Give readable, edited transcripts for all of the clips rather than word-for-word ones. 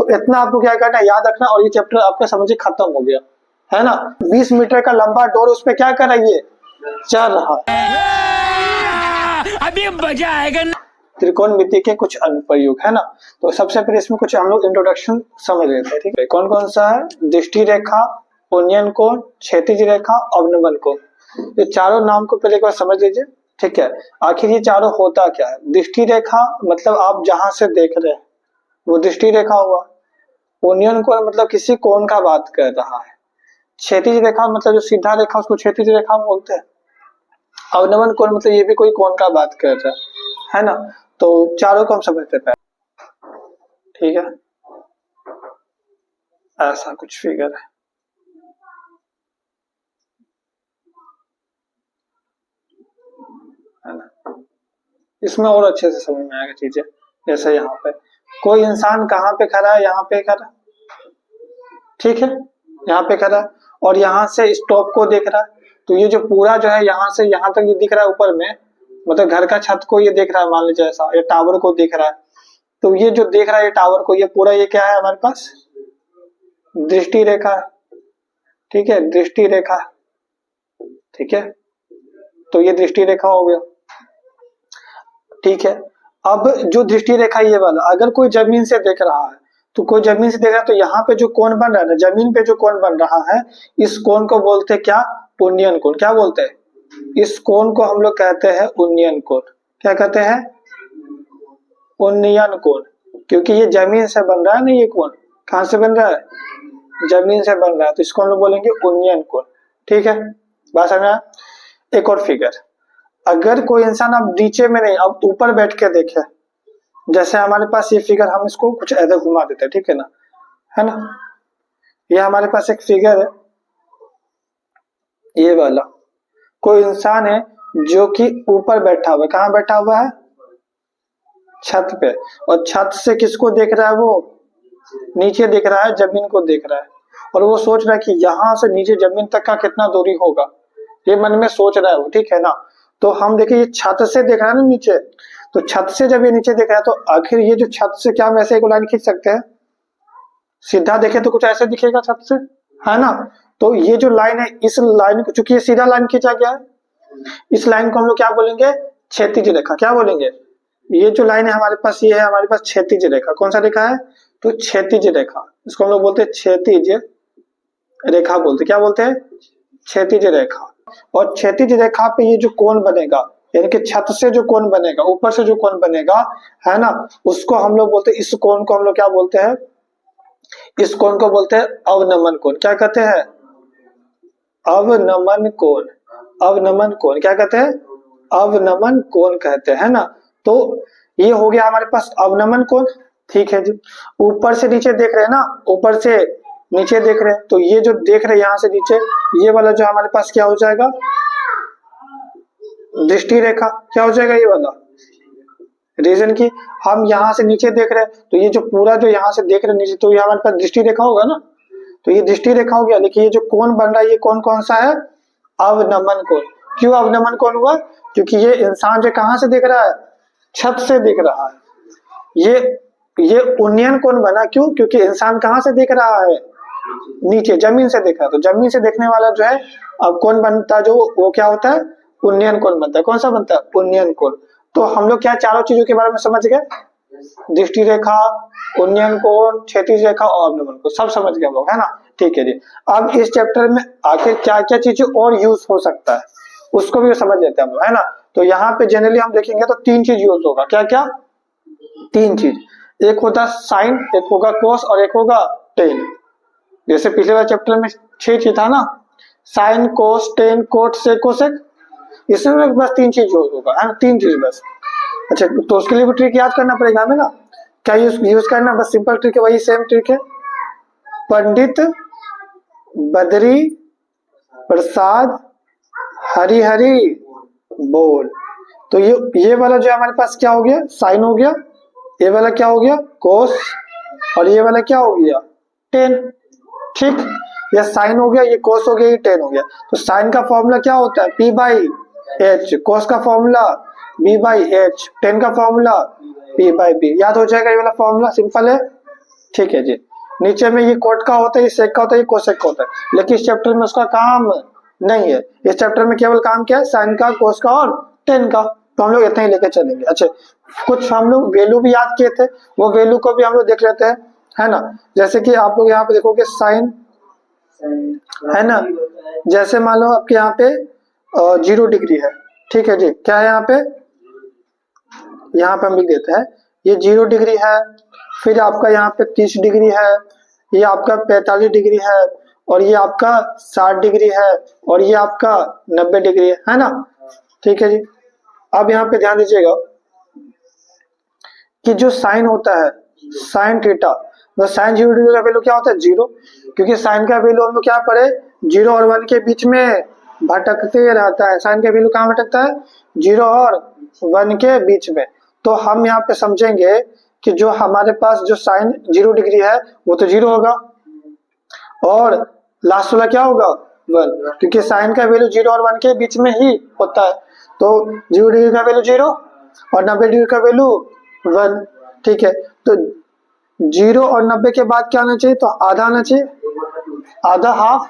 तो इतना आपको क्या करना है, याद रखना, और ये चैप्टर आपका समझिए खत्म हो गया है ना। 20 मीटर का लंबा डोर, उस पर क्या कर रहा है, ये चल रहा है। अभी मजा आएगा। त्रिकोणमिति के कुछ अनुप्रयोग है ना। तो सबसे पहले इसमें कुछ हम लोग इंट्रोडक्शन समझ लेते हैं, ठीक है। कौन कौन सा है, दृष्टि रेखा, उन्नयन कोण, क्षैतिज रेखा, अवनमन कोण। ये चारों नाम को पहले एक बार समझ लीजिए, ठीक है। आखिर ये चारों होता क्या है। दृष्टि रेखा मतलब आप जहां से देख रहे हैं वो दृष्टि रेखा हुआ। उन्नयन कोण मतलब किसी कोण का बात कर रहा है। क्षैतिज रेखा मतलब जो सीधा रेखा उसको क्षैतिज रेखा बोलते हैं। अवनमन कोण मतलब ये भी कोई कोण का बात कर रहा है ना। तो चारों को हम समझते हैं, ठीक है। ऐसा कुछ फिगर है ना। इसमें और अच्छे से समझ में आएगा चीजें। जैसे यहाँ पे कोई इंसान कहाँ पे खड़ा है, यहाँ पे खड़ा, ठीक है, यहाँ पे खड़ा है और यहाँ से स्टॉप को देख रहा है। तो ये जो पूरा जो है यहाँ से यहाँ तक ये दिख रहा है ऊपर में, मतलब घर का छत को ये देख रहा है, मान लीजिए ऐसा, ये टावर को देख रहा है। तो ये जो देख रहा है ये टावर को, ये पूरा ये क्या है हमारे पास, दृष्टि रेखा है, ठीक है, दृष्टि रेखा, ठीक है। तो ये दृष्टि रेखा हो गया, ठीक है। अब जो दृष्टि रेखा ये वाला, अगर कोई जमीन से देख रहा है तो कोई जमीन से देख रहा है, तो यहाँ पे जो कोण बन रहा है ना, जमीन पे जो कोण बन रहा है, इस कोण को बोलते हैं क्या, उन्नयन कोण। क्या बोलते हैं, इस कोण को हम लोग कहते हैं उन्नयन कोण। क्या कहते हैं, उन्नयन कोण। क्योंकि ये जमीन से बन रहा है ना, ये कोण कहां से बन रहा है, जमीन से बन रहा है, तो इसको हम लोग बोलेंगे उन्नयन कोण, ठीक है। बात समझ आया। एक और फिगर, अगर कोई इंसान अब नीचे में नहीं, अब ऊपर बैठ के देखे, जैसे हमारे पास ये फिगर, हम इसको कुछ ऐसे घुमा देते हैं, ठीक है ना, है ना। ये हमारे पास एक फिगर है, ये वाला, कोई इंसान है जो कि ऊपर बैठा हुआ है। कहाँ बैठा हुआ है, छत पे, और छत से किसको देख रहा है, वो नीचे देख रहा है, जमीन को देख रहा है, और वो सोच रहा है कि यहाँ से नीचे जमीन तक का कितना दूरी होगा, ये मन में सोच रहा है वो, ठीक है ना। तो हम देखिए ये छत से देख रहा है ना नीचे, तो छत से जब ये नीचे देख रहा है तो आखिर ये जो छत से, क्या हम ऐसे एक लाइन खींच सकते हैं, सीधा देखे तो कुछ ऐसे दिखेगा छत से, है ना। तो ये जो लाइन है, इस लाइन को, चूंकि ये सीधा लाइन खींचा गया है, इस लाइन को हम लोग क्या बोलेंगे, क्षैतिज रेखा। क्या बोलेंगे, ये जो लाइन है हमारे पास, ये है हमारे पास क्षैतिज रेखा। कौन सा रेखा है, तो क्षैतिज रेखा, इसको हम लोग बोलते हैं क्षैतिज रेखा बोलते। क्या बोलते हैं, क्षैतिज रेखा। और क्षैतिज रेखा पे ये जो कोण बनेगा, यानी कि छत से जो कोण बनेगा, ऊपर से जो कोण बनेगा, है ना, उसको हम लोग बोलते हैं, इस कोण को हम लोग क्या बोलते हैं, इस कोण को बोलते हैं अवनमन कोण। क्या कहते हैं, अवनमन कोण। अवनमन कोण क्या कहते हैं, अवनमन कोण कहते हैं ना। तो ये हो गया हमारे पास अवनमन कोण, ठीक है जी। ऊपर से नीचे देख रहे हैं ना, ऊपर से नीचे देख रहे हैं, तो ये जो देख रहे हैं यहाँ से नीचे, ये वाला जो हमारे पास क्या हो जाएगा, दृष्टि रेखा। क्या हो जाएगा, ये वाला, रीजन की हम यहाँ से नीचे देख रहे हैं, तो ये जो पूरा जो यहाँ से देख रहे हैं नीचे, तो ये हमारे पास दृष्टि रेखा होगा ना। तो ये दृष्टि रेखा हो गया, लेकिन ये जो कोण बन रहा है, ये कोण कौन सा है, अवनमन कोण। क्यों अवनमन कोण हुआ, क्योंकि ये इंसान जो कहां से देख रहा है, छत से देख रहा है। ये उन्नयन कोण बना, क्यों, क्योंकि इंसान कहां से देख रहा है, नीचे, जमीन से देख रहा है। तो जमीन से देखने वाला जो है, अब कोण बनता है जो, वो क्या होता है, उन्नयन कोण बनता है। कौन सा बनता है, उन्नयन कोण। तो हम लोग क्या चारों चीजों के बारे में समझ गए, दृष्टि रेखा, उन्नयन कोण, क्षैतिज रेखा और अवनमन कोण, सब समझ गए हम लोग, है ना। ठीक है जी। अब इस चैप्टर में आखिर क्या क्या चीजें और यूज हो सकता है, उसको भी समझ लेते हैं हम लोग, है ना। तो यहाँ पे जनरली हम देखेंगे तो 3 चीज यूज होगा। क्या क्या, 3 चीज, एक होता साइन, एक होगा कोस और एक होगा टेन। जैसे पिछले वाले चैप्टर में 6 चीज था ना, साइन, कोस, टेन, कोट, सेक, कोसेक। इसमें बस 3 चीज यूज होगा, है ना, 3 चीज बस। अच्छा, तो उसके लिए भी ट्रिक याद करना पड़ेगा हमें ना। क्या यूज करना, बस सिंपल ट्रिक है, वही सेम ट्रिक है। पंडित बद्री प्रसाद हरि हरि बोल। तो ये वाला जो हमारे पास क्या हो गया, साइन हो गया, ये वाला क्या हो गया, कोस, और ये वाला क्या हो गया, टेन। ठीक, ये साइन हो गया, ये कोस हो गया, ये टेन हो गया। तो साइन का फॉर्मूला क्या होता है, P बाई एच, कोस का formula B by H, ten का फॉर्मूला P बाई बी। याद हो जाएगा ये वाला फॉर्मूला, सिंपल है। ठीक है जी। नीचे में ये कोट का होता है, ये सेक का होता है, ये कोसेक का होता है, लेकिन इस चैप्टर में उसका काम नहीं है। इस चैप्टर में केवल काम क्या है, साइन का, कोस का और टेन का। तो हम लोग इतना ही लेके चलेंगे। अच्छा, कुछ हम लोग वैल्यू भी याद किए थे, वो वैल्यू को भी हम लोग देख लेते हैं, है ना। जैसे कि आप लोग यहाँ पे देखोगे साइन, है ना। जैसे मान लो आपके यहाँ पे 0 डिग्री है, ठीक है जी। क्या है यहाँ पे हम लिख देते हैं, ये 0 डिग्री है। फिर आपका यहाँ पे 30 डिग्री है, ये आपका 45 डिग्री है, और ये आपका 60 डिग्री है, और ये आपका 90 डिग्री है ना। ठीक है जी। अब यहाँ पे ध्यान दीजिएगा कि जो साइन होता है, साइन थीटा, तो साइन 0 डिग्री का वैल्यू क्या होता है, 0, क्योंकि साइन का वैल्यू हम लोग क्या पढ़े, 0 और 1 के बीच में भटकते रहता है। साइन का वैल्यू कहाँ भटकता है, 0 और 1 के बीच में। तो हम यहाँ पे समझेंगे कि जो हमारे पास जो साइन 0 डिग्री है वो तो 0 होगा, और लास्ट वाला क्या होगा, 1, क्योंकि साइन का वैल्यू 0 और 1 के बीच में ही होता है। तो 0 डिग्री का वैल्यू 0 और 90 डिग्री का वैल्यू 1। ठीक है, तो 0 और 90 के बाद क्या आना चाहिए, तो आधा आना चाहिए, आधा हाफ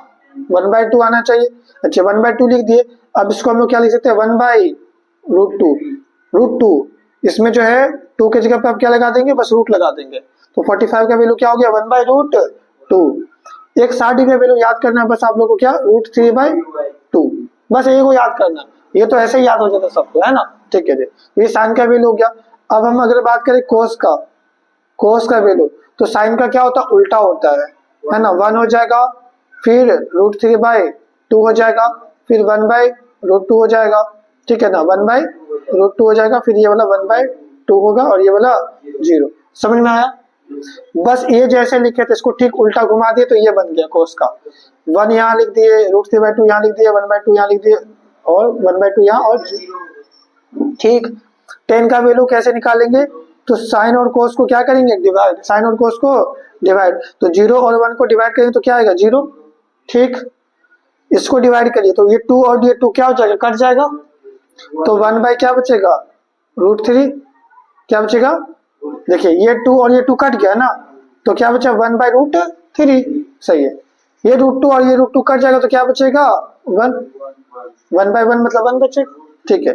1/2 आना चाहिए। अच्छा, 1/2 लिख दिए। अब इसको हम लोग क्या लिख सकते हैं, 1/√2। इसमें जो है 2 के जगह पे आप क्या लगा देंगे, बस रूट लगा देंगे। तो 45 का वैल्यू क्या हो गया, 1/√2। एक 60 डिग्री वैल्यू याद करना है बस आप लोग को, क्या, √3/2, बस ये को याद करना। ये तो ऐसे ही याद हो जाता सबको, है ना। ठीक है जी, ये साइन का वैल्यू हो गया। अब हम अगर बात करें कोस का वैल्यू, तो साइन का क्या होता है, उल्टा होता है ना। 1 हो जाएगा, फिर √3/2 हो जाएगा, फिर 1/√2 हो जाएगा। ठीक है ना, 1/√2 हो जाएगा, फिर ये वाला 1/2 होगा, और ये वाला 0। समझ में आया। बस ये जैसे लिखे थे इसको ठीक उल्टा घुमा दिए तो ये बन गया कोस का। 1 यहाँ लिख दिए, √3/2 यहाँ लिख दिए, 1/2 यहाँ लिख दिए, और 1/2 यहाँ, और ठीक। 10 का वैल्यू कैसे निकालेंगे, तो साइन और कोस को क्या करेंगे, डिवाइड, साइन और कोस को डिवाइड। तो 0 और 1 को डिवाइड करेंगे तो क्या आएगा, 0। ठीक, इसको डिवाइड करिए तो ये 2 और ये 2 क्या हो जाएगा, कट जाएगा। तो 1 क्या बचेगा, √3 क्या बचेगा, देखिए ये 2 और ये 2 कट गया ना, तो क्या बचा, 1/√3। सही है, ये √2 और ये √2 कट जाएगा तो क्या बचेगा, 1। 1/1 मतलब 1 बचेगा। ठीक है,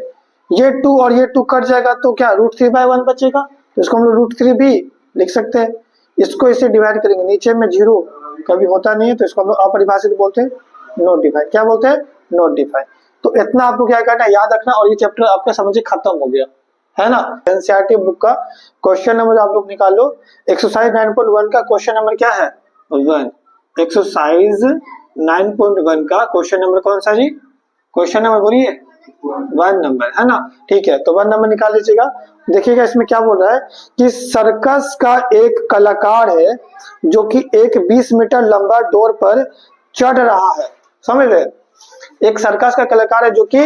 ये 2 और ये 2 कट जाएगा तो क्या, √3/1 बचेगा। तो इसको हम लोग √3 भी लिख सकते हैं। इसको इसे डिवाइड करेंगे, नीचे में 0 कभी होता नहीं है, तो इसको हम लोग अपरिभाषित बोलते हैं, नॉट डिफाइंड। क्या बोलते हैं, नॉट डिफाइंड। तो इतना आपको क्या करना है, याद रखना, और ये चैप्टर आपका समझिए खत्म हो गया, है ना। एनसीईआरटी बुक का क्वेश्चन नंबर आप लोग निकाल लो। एक्सरसाइज 9.1 का क्वेश्चन नंबर क्या है, 1। एक्सरसाइज 9.1 का क्वेश्चन नंबर कौन सा जी, क्वेश्चन नंबर बोलिए, 1 नंबर, है ना। ठीक है, तो 1 नंबर निकाल लीजिएगा। देखिएगा इसमें क्या बोल रहा है कि सर्कस का एक कलाकार है जो कि एक 20 मीटर लंबा डोर पर चढ़ रहा है। समझ रहे, एक सर्कस का कलाकार है जो कि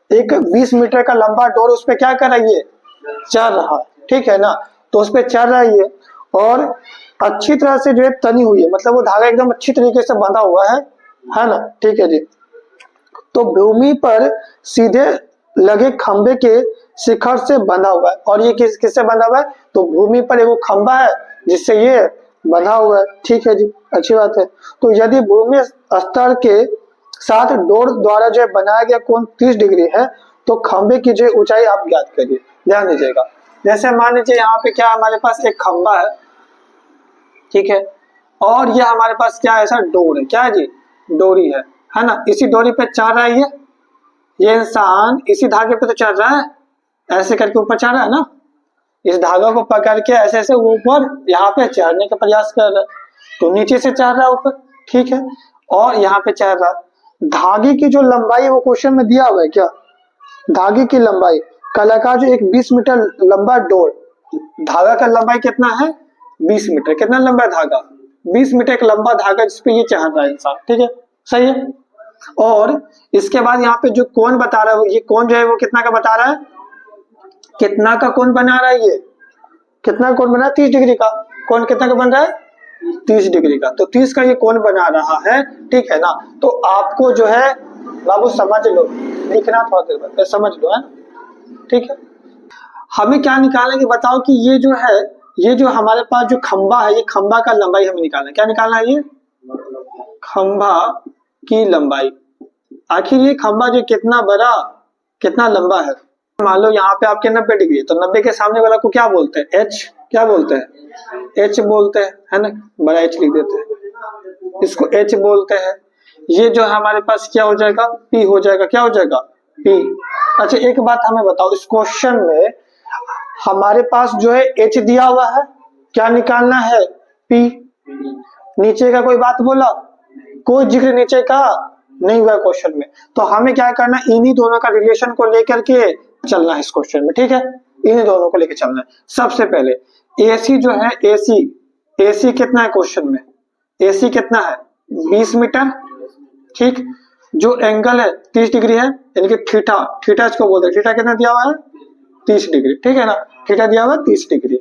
एक 20 मीटर का लंबा डोर उस पर क्या कर रही है, चढ़ रहा है। ठीक है ना, तो उस पर चढ़ रही है, और अच्छी तरह से जो है तनी हुई है, मतलब वो धागा एकदम अच्छी तरीके से बंधा हुआ है ना। ठीक है जी, तो भूमि पर सीधे लगे खंबे के शिखर से बंधा हुआ है। और ये किससे बंधा हुआ है, तो भूमि पर एक खंबा है जिससे ये बंधा हुआ है। ठीक है जी, अच्छी बात है। तो यदि भूमि स्तर के साथ डोर द्वारा जो बनाया गया कोण 30 डिग्री है, तो खंबे की जो ऊंचाई आप ज्ञात करिए। ध्यान दीजिएगा, जैसे मान लीजिए यहाँ पे क्या हमारे पास एक खंबा है, ठीक है, और ये हमारे पास क्या है, ऐसा डोर है, क्या है जी, डोरी है ना। इसी डोरी पे चढ़ रहा है ये इंसान, इसी धागे पे तो चढ़ रहा है, ऐसे करके ऊपर चढ़ रहा है ना। इस धागा को पकड़ के ऐसे ऐसे ऊपर यहाँ पे चढ़ने का प्रयास कर रहा है, तो नीचे से चढ़ रहा है ऊपर, ठीक है, और यहाँ पे चढ़ रहा है। धागे की जो लंबाई है वो क्वेश्चन में दिया हुआ है, क्या, धागे की लंबाई, कलाकार जो एक 20 मीटर लंबा डोर, धागा का लंबाई कितना है, 20 मीटर। कितना लंबा धागा, 20 मीटर एक लंबा धागा जिसपे ये चढ़ रहा है इंसान। ठीक है, सही है। और इसके बाद यहाँ पे जो कोण बता रहा है, ये कोण जो है वो कितना का बता रहा है, कितना का कोण बना रहा है, ये कितना कोण बना है, 30 डिग्री का। कोण कितना का बन रहा है, 30 डिग्री का। तो 30 का ये कोण बना रहा है, ठीक है ना। तो आपको जो है बाबू समझ लो, लिखना थोड़ा देर बाद समझ लो, है ना। ठीक है, हमें क्या निकालेंगे बताओ कि ये जो है ये जो हमारे पास जो खंबा है, ये खंबा का लंबाई हमें निकालना है। क्या निकालना है? ये खंबा की लंबाई। आखिर ये खंबा जो कितना बड़ा कितना लंबा है। मान लो यहाँ पे आपके 90 डिग्री है, तो 90 के सामने वाला को क्या बोलते हैं? एच। क्या बोलते हैं? एच बोलते हैं, है ना, बड़ा एच लिख देते हैं, इसको एच बोलते हैं। ये जो हमारे पास क्या हो जाएगा? पी हो जाएगा। क्या हो जाएगा? पी। अच्छा एक बात हमें बताओ, इस क्वेश्चन में हमारे पास जो है एच दिया हुआ है, क्या निकालना है? पी। नीचे का कोई बात बोला? कोई जिक्र नीचे का नहीं हुआ क्वेश्चन में। तो हमें क्या करना है? इन्हीं दोनों का रिलेशन को लेकर के चलना है इस क्वेश्चन में, ठीक है, इन्हीं दोनों को लेकर चलना है। सबसे पहले एसी जो है, एसी एसी कितना है क्वेश्चन में? एसी कितना है? 20 मीटर, ठीक। जो एंगल है 30 डिग्री है, यानी कि थीटा, थीटा इसको बोलते हैं। थीटा कितना दिया हुआ है? 30 डिग्री, ठीक है ना, थीटा दिया हुआ है 30 डिग्री।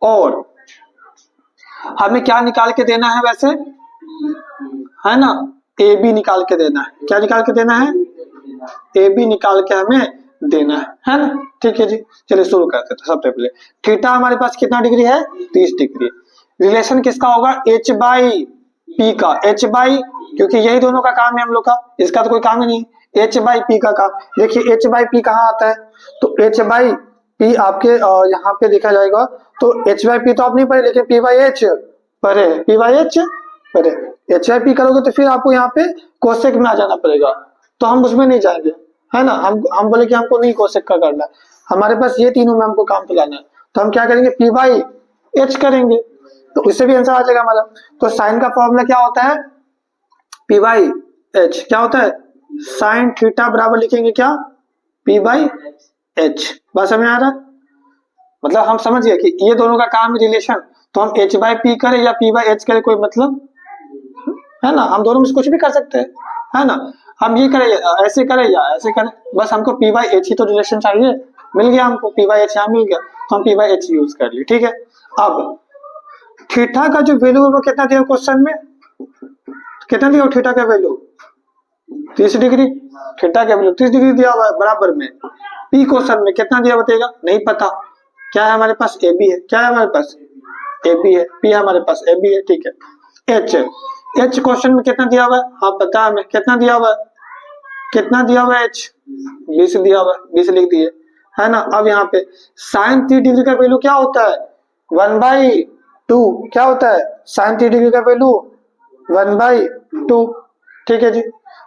और हमें क्या निकाल के देना है वैसे, है ना? ए बी निकाल के देना है। क्या निकाल के देना है? ए बी निकाल के हमें देना है ना, ठीक है जी। चलिए शुरू करते हैं। सबसे पहले थीटा हमारे पास कितना डिग्री है? 30 डिग्री। रिलेशन किसका होगा? एच बाई पी का। एच बाई, क्योंकि यही दोनों का काम है हम लोग का, इसका तो कोई काम ही नहीं। एच बाई पी का काम। देखिए एच बाई पी कहाँ आता है? तो एच बाई पी आपके यहाँ पे देखा जाएगा, तो एच बाई पी तो आप नहीं पढ़े, लेकिन पी बाई एच पढ़े। पी बाई एच पढ़े। एच बाई पी करोगे तो फिर आपको यहाँ पे कोसेक में आ जाना पड़ेगा, तो हम उसमें नहीं जाएंगे, है ना। हम बोले कि हमको नहीं कोसेक का करना है, हमारे पास ये तीनों में हमको काम पे लाना है, तो हम क्या करेंगे? पी बाई एच करेंगे, तो उससे भी आंसर आ जाएगा हमारा। तो साइन का फॉर्मूला क्या होता है? P by H. क्या होता है? साइन थीटा बराबर लिखेंगे क्या? P by H. बात समझ आ रहा है? मतलब हम समझ गए कि ये दोनों का काम रिलेशन, तो हम एच बाई पी करें या पी बाई एच करें कोई मतलब, है ना, हम दोनों में से कुछ भी कर सकते हैं, है ना। हम ये करें, ऐसे करें या ऐसे करें, बस हमको पी बाई एच ही तो रिलेशन चाहिए। मिल गया हमको, पी बाई एच यहाँ मिल गया, तो हम पी बाई एच यूज कर लिए, ठीक है। अब थीटा का जो वैल्यू है वो कितना दिया क्वेश्चन में? कितना दिया थीटा का वैल्यू? 30 डिग्री। थीटा का वैल्यू 30 डिग्री दिया हुआ है, बराबर में पी क्वेश्चन में कितना दिया बताएगा? नहीं पता। क्या है हमारे पास? ए बी है। क्या है हमारे पास? ए बी है। पी हमारे पास ए बी है, ठीक है। एच, एच क्वेश्चन में कितना दिया हुआ है? हाँ पता है हमें, कितना दिया हुआ है? कितना दिया हुआ है? एच 20 दिया हुआ है, 20 लिख दिए, है ना। अब यहाँ पे साइन 30 डिग्री का वैल्यू क्या होता है? 1/2। क्या होता है? साइन 30 डिग्री का वैल्यू 1/2, ठीक है जी।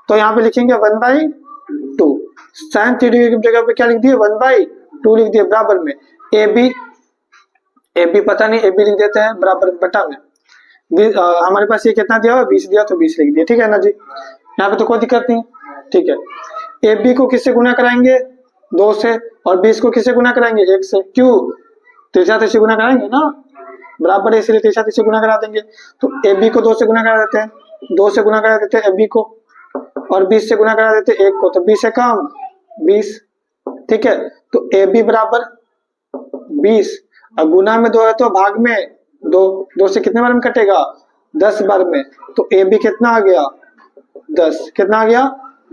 तो यहाँ पे लिखेंगे 1/2। साइन 30 डिग्री की जगह पे क्या लिख दिए? 1/2 लिख दिए, बराबर में ए बी। ए बी पता नहीं, ए बी लिख देते हैं, बराबर बटा में हमारे पास ये कितना दिया हुआ? 20 दिया, तो 20 लिख दिया, ठीक है ना जी। यहाँ पे तो कोई दिक्कत नहीं, ठीक है। ए बी को किससे गुना कराएंगे? 2 से, और 20 को किससे गुना कराएंगे? 1 से। क्यों? तिरछा तिरछी गुना कराएंगे ना, बराबर है, इसलिए तिरछा तिरछी गुना करा देंगे। तो ए बी को 2 से गुना करा देते हैं, 2 से गुना करा देते हैं ए बी को, और 20 से गुना करा देते हैं 1 को, तो 20 से कम 20, ठीक है। तो ए बी बराबर 20, अब गुना में 2 है तो भाग में 2, 2 से कितने बार में कटेगा? 10 बार में। तो ए बी कितना आ गया? 10। कितना आ गया?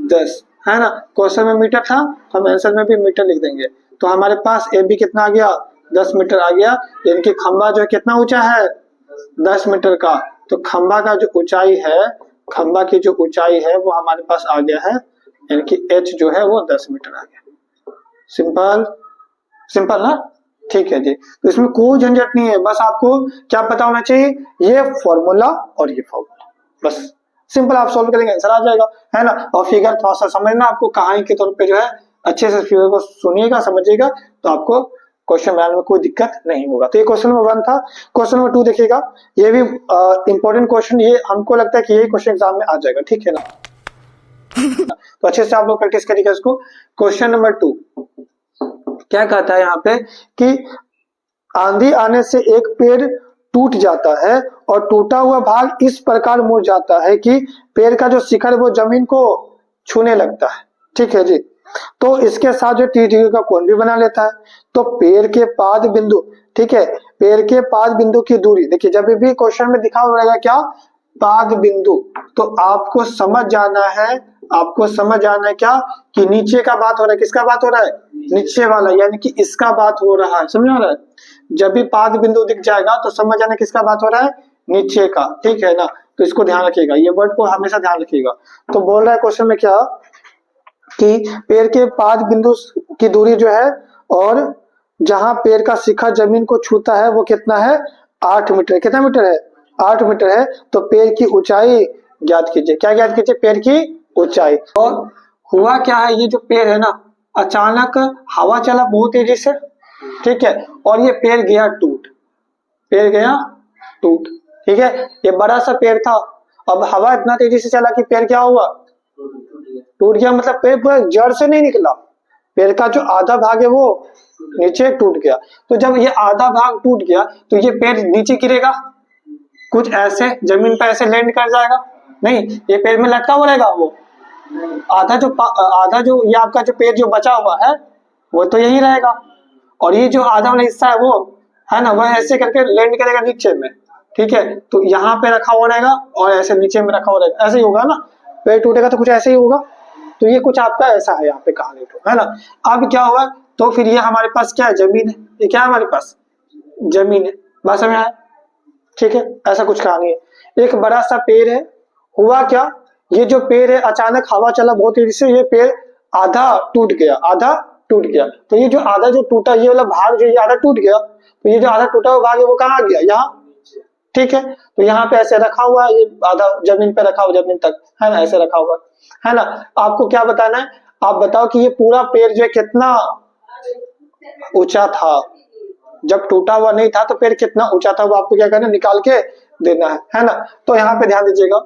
10, है ना। क्वेश्चन में मीटर था, हम आंसर में भी मीटर लिख देंगे। तो हमारे पास ए बी कितना आ गया? 10 मीटर आ गया। यानी कि खंबा जो है कितना ऊंचा है? 10 मीटर का। तो खंबा का जो ऊंचाई है, खंबा की जो ऊंचाई है वो हमारे पास आ गया है, यानी कि एच जो है वो 10 मीटर आ गया। सिंपल, सिंपल ना, ठीक है जी। तो इसमें कोई झंझट नहीं है, बस आपको क्या पता होना चाहिए? ये फॉर्मूला और ये फॉर्मूला, बस सिंपल आप सॉल्व करेंगे, आंसर आ जाएगा, है ना। और फिगर थोड़ा सा समझना, आपको कहानी के तौर पे जो है अच्छे से फिगर को सुनिएगा, समझिएगा, तो आपको क्वेश्चन बनाने में कोई दिक्कत नहीं होगा। तो ये क्वेश्चन नंबर 1 था। क्वेश्चन नंबर 2 देखिएगा, ये भी इंपॉर्टेंट क्वेश्चन, ये हमको लगता है कि यही क्वेश्चन एग्जाम में आ जाएगा, ठीक है ना। तो अच्छे से आप लोग प्रैक्टिस करिएगा इसको। क्वेश्चन नंबर 2 क्या कहता है यहाँ पे कि आंधी आने से एक पेड़ टूट जाता है और टूटा हुआ भाग इस प्रकार मुड़ जाता है कि पेड़ का जो शिखर वो जमीन को छूने लगता है, ठीक है जी। तो इसके साथ जो 30 डिग्री का कोण भी बना लेता है। तो पेड़ के पाद बिंदु, ठीक है, पेड़ के पाद बिंदु की दूरी, देखिए जब भी क्वेश्चन में दिखा रहेगा क्या? पाद बिंदु, तो आपको समझ जाना है, आपको समझ जाना है क्या कि नीचे का बात हो रहा है, किसका बात हो रहा है? नीचे वाला, यानी कि इसका बात हो रहा है, समझ आ रहा है। जब भी पाद बिंदु दिख जाएगा तो समझ जाना किसका बात हो रहा है, नीचे का, ठीक है ना। तो इसको ध्यान रखिएगा, ये वर्ड को हमेशा ध्यान रखिएगा। तो बोल रहा है क्वेश्चन में क्या कि पेड़ के पाद बिंदु की दूरी जो है और जहां पेड़ का शिखर जमीन को छूता है वो कितना है, 8 मीटर। कितना मीटर है, 8 मीटर है। तो पेड़ की ऊंचाई ज्ञात कीजिए। क्या ज्ञात कीजिए, पेड़ की ऊंचाई। और हुआ क्या है, ये जो पेड़ है ना, अचानक हवा चला बहुत तेजी से, ठीक है, और ये पेड़ गया टूट, पेड़ गया टूट, ठीक है। ये बड़ा सा पेड़ था, अब हवा इतना तेजी से चला कि पेड़ क्या हुआ, टूट गया। मतलब पेड़ पूरा जड़ से नहीं निकला, पेड़ का जो आधा भाग है वो नीचे टूट गया। तो जब ये आधा भाग टूट गया तो ये पेड़ नीचे गिरेगा, कुछ ऐसे जमीन पर ऐसे लैंड कर जाएगा, नहीं, ये पेड़ में लटका हुआ रहेगा। वो आधा जो ये आपका जो पेड़ जो बचा हुआ है वो तो यही रहेगा, और ये जो आधा वाला हिस्सा है वो है ना, वह ऐसे करके लैंड करेगा नीचे में, ठीक है। तो यहाँ पे रखा हुआ रहेगा और ऐसे नीचे में रखा हुआ रहेगा, ऐसे ही होगा ना, पेड़ टूटेगा तो कुछ ऐसे ही होगा। तो ये कुछ आपका ऐसा है यहाँ पे कहानी, तो है ना। अब क्या हुआ, तो फिर ये हमारे पास क्या है, जमीन है। ये क्या है हमारे पास, जमीन है। बात समझ आया, ठीक है। ऐसा कुछ कहानी है। एक बड़ा सा पेड़ है, हुआ क्या, ये जो पेड़ है अचानक हवा चला बहुत तेजी से, ये पेड़ आधा टूट गया, आधा टूट गया। तो ये जो आधा जो टूटा, ये वाला भाग जो ये आधा टूट गया, तो ये जो आधा टूटा हुआ भाग है वो कहाँ गया, यहाँ, ठीक है। तो यहाँ पे ऐसे रखा हुआ है, ये आधा जमीन पे रखा हुआ, जमीन तक, है ना, ऐसे रखा हुआ है ना। आपको क्या बताना है, आप बताओ कि ये पूरा पेड़ जो है कितना ऊंचा था, जब टूटा हुआ नहीं था तो पेड़ कितना ऊंचा था, वो आपको क्या करना है, निकाल के देना है ना। तो यहाँ पे ध्यान दीजिएगा,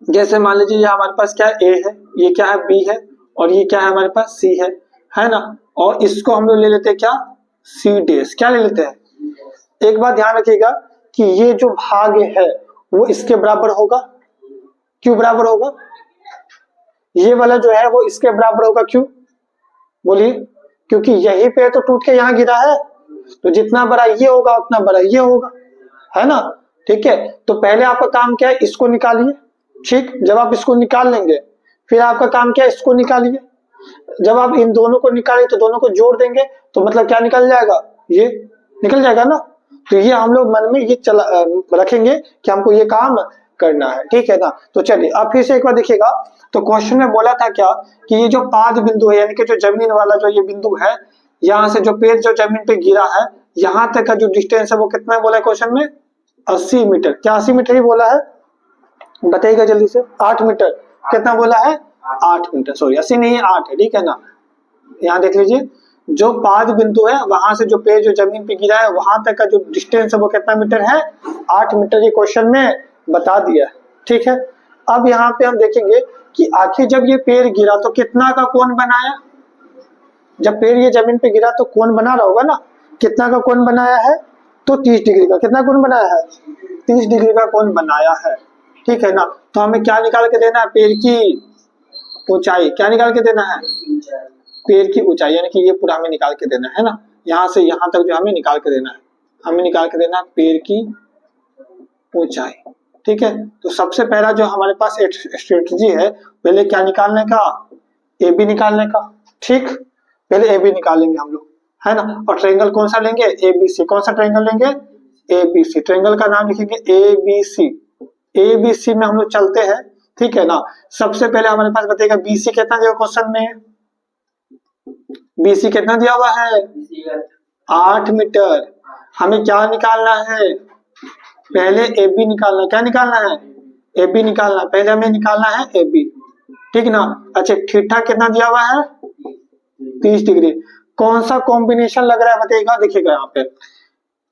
जैसे मान लीजिए ये हमारे पास क्या है, ए है, ये क्या है, बी है, और ये क्या है हमारे पास, सी है ना। और इसको हम लोग ले लेते हैं क्या, सी डेस, क्या ले लेते हैं। एक बात ध्यान रखिएगा कि ये जो भाग है वो इसके बराबर होगा। क्यों बराबर होगा, ये वाला जो है वो इसके बराबर होगा, क्यों बोलिए, क्योंकि यही पेड़ तो टूट के यहाँ गिरा है, तो जितना बड़ा ये होगा उतना बड़ा ये होगा, है ना, ठीक है। तो पहले आपका काम क्या है, इसको निकालिए, ठीक। जब आप इसको निकाल लेंगे फिर आपका काम क्या है, इसको निकालिए। जब आप इन दोनों को निकालें तो दोनों को जोड़ देंगे तो मतलब क्या निकल जाएगा, ये निकल जाएगा ना। तो ये हम लोग मन में ये रखेंगे कि हमको ये काम करना है, ठीक है ना। तो चलिए अब फिर से एक बार देखिएगा। तो क्वेश्चन में बोला था क्या कि ये जो पाद बिंदु है, यानी कि जो जमीन वाला जो ये बिंदु है, यहाँ से जो पेड़ जो जमीन पे गिरा है यहाँ तक का जो डिस्टेंस है वो कितना बोला क्वेश्चन में, 80 मीटर। क्या 80 मीटर ही बोला है, बताइएगा जल्दी से। 8 मीटर, कितना बोला है, 8 मीटर, सॉरी 80 नहीं है, 8 है, ठीक है ना। यहाँ देख लीजिए, जो पाद बिंदु है वहां से जो पेड़ जो जमीन पे गिरा है वहां तक का जो डिस्टेंस है वो कितना मीटर है, 8 मीटर। ये क्वेश्चन में बता दिया, ठीक है। अब यहाँ पे हम देखेंगे कि आखिर जब ये पेड़ गिरा तो कितना का कोण बनाया। जब पेड़ ये जमीन पे गिरा तो कोण बना रहा होगा ना, कितना का कोण बनाया है, तो 30 डिग्री का। कितना कोण बनाया है, 30 डिग्री का कोण बनाया है, ठीक है ना। तो हमें क्या निकाल के देना है, पेड़ की ऊंचाई। क्या निकाल के देना है, पेड़ की ऊंचाई, यानी कि ये पूरा हमें निकाल के देना है ना, यहाँ से यहाँ तक जो हमें निकाल के देना है, हमें निकाल के देना है पेड़ की ऊंचाई, ठीक है। तो सबसे पहला जो हमारे पास एक स्ट्रेटजी है, पहले क्या निकालने का, ए बी निकालने का, ठीक। पहले ए बी निकालेंगे हम लोग, है ना। और ट्रायंगल कौन सा लेंगे, ए बी सी। कौन सा ट्रायंगल लेंगे, ए बी सी। ट्रायंगल का नाम लिखेंगे A B C. A B C में हम लोग चलते हैं, ठीक है ना। सबसे पहले हमारे पास बताइएगा बी सी कितना दिया क्वेश्चन में, बीसी कितना दिया हुआ है, 8 मीटर। हमें क्या निकालना है, पहले ए बी निकालना। क्या निकालना है, ए बी निकालना। पहले हमें निकालना है ए बी, ठीक ना। अच्छा, थीटा कितना दिया हुआ है, 30 डिग्री। कौन सा कॉम्बिनेशन लग रहा है बताइएगा, देखिएगा यहाँ पे,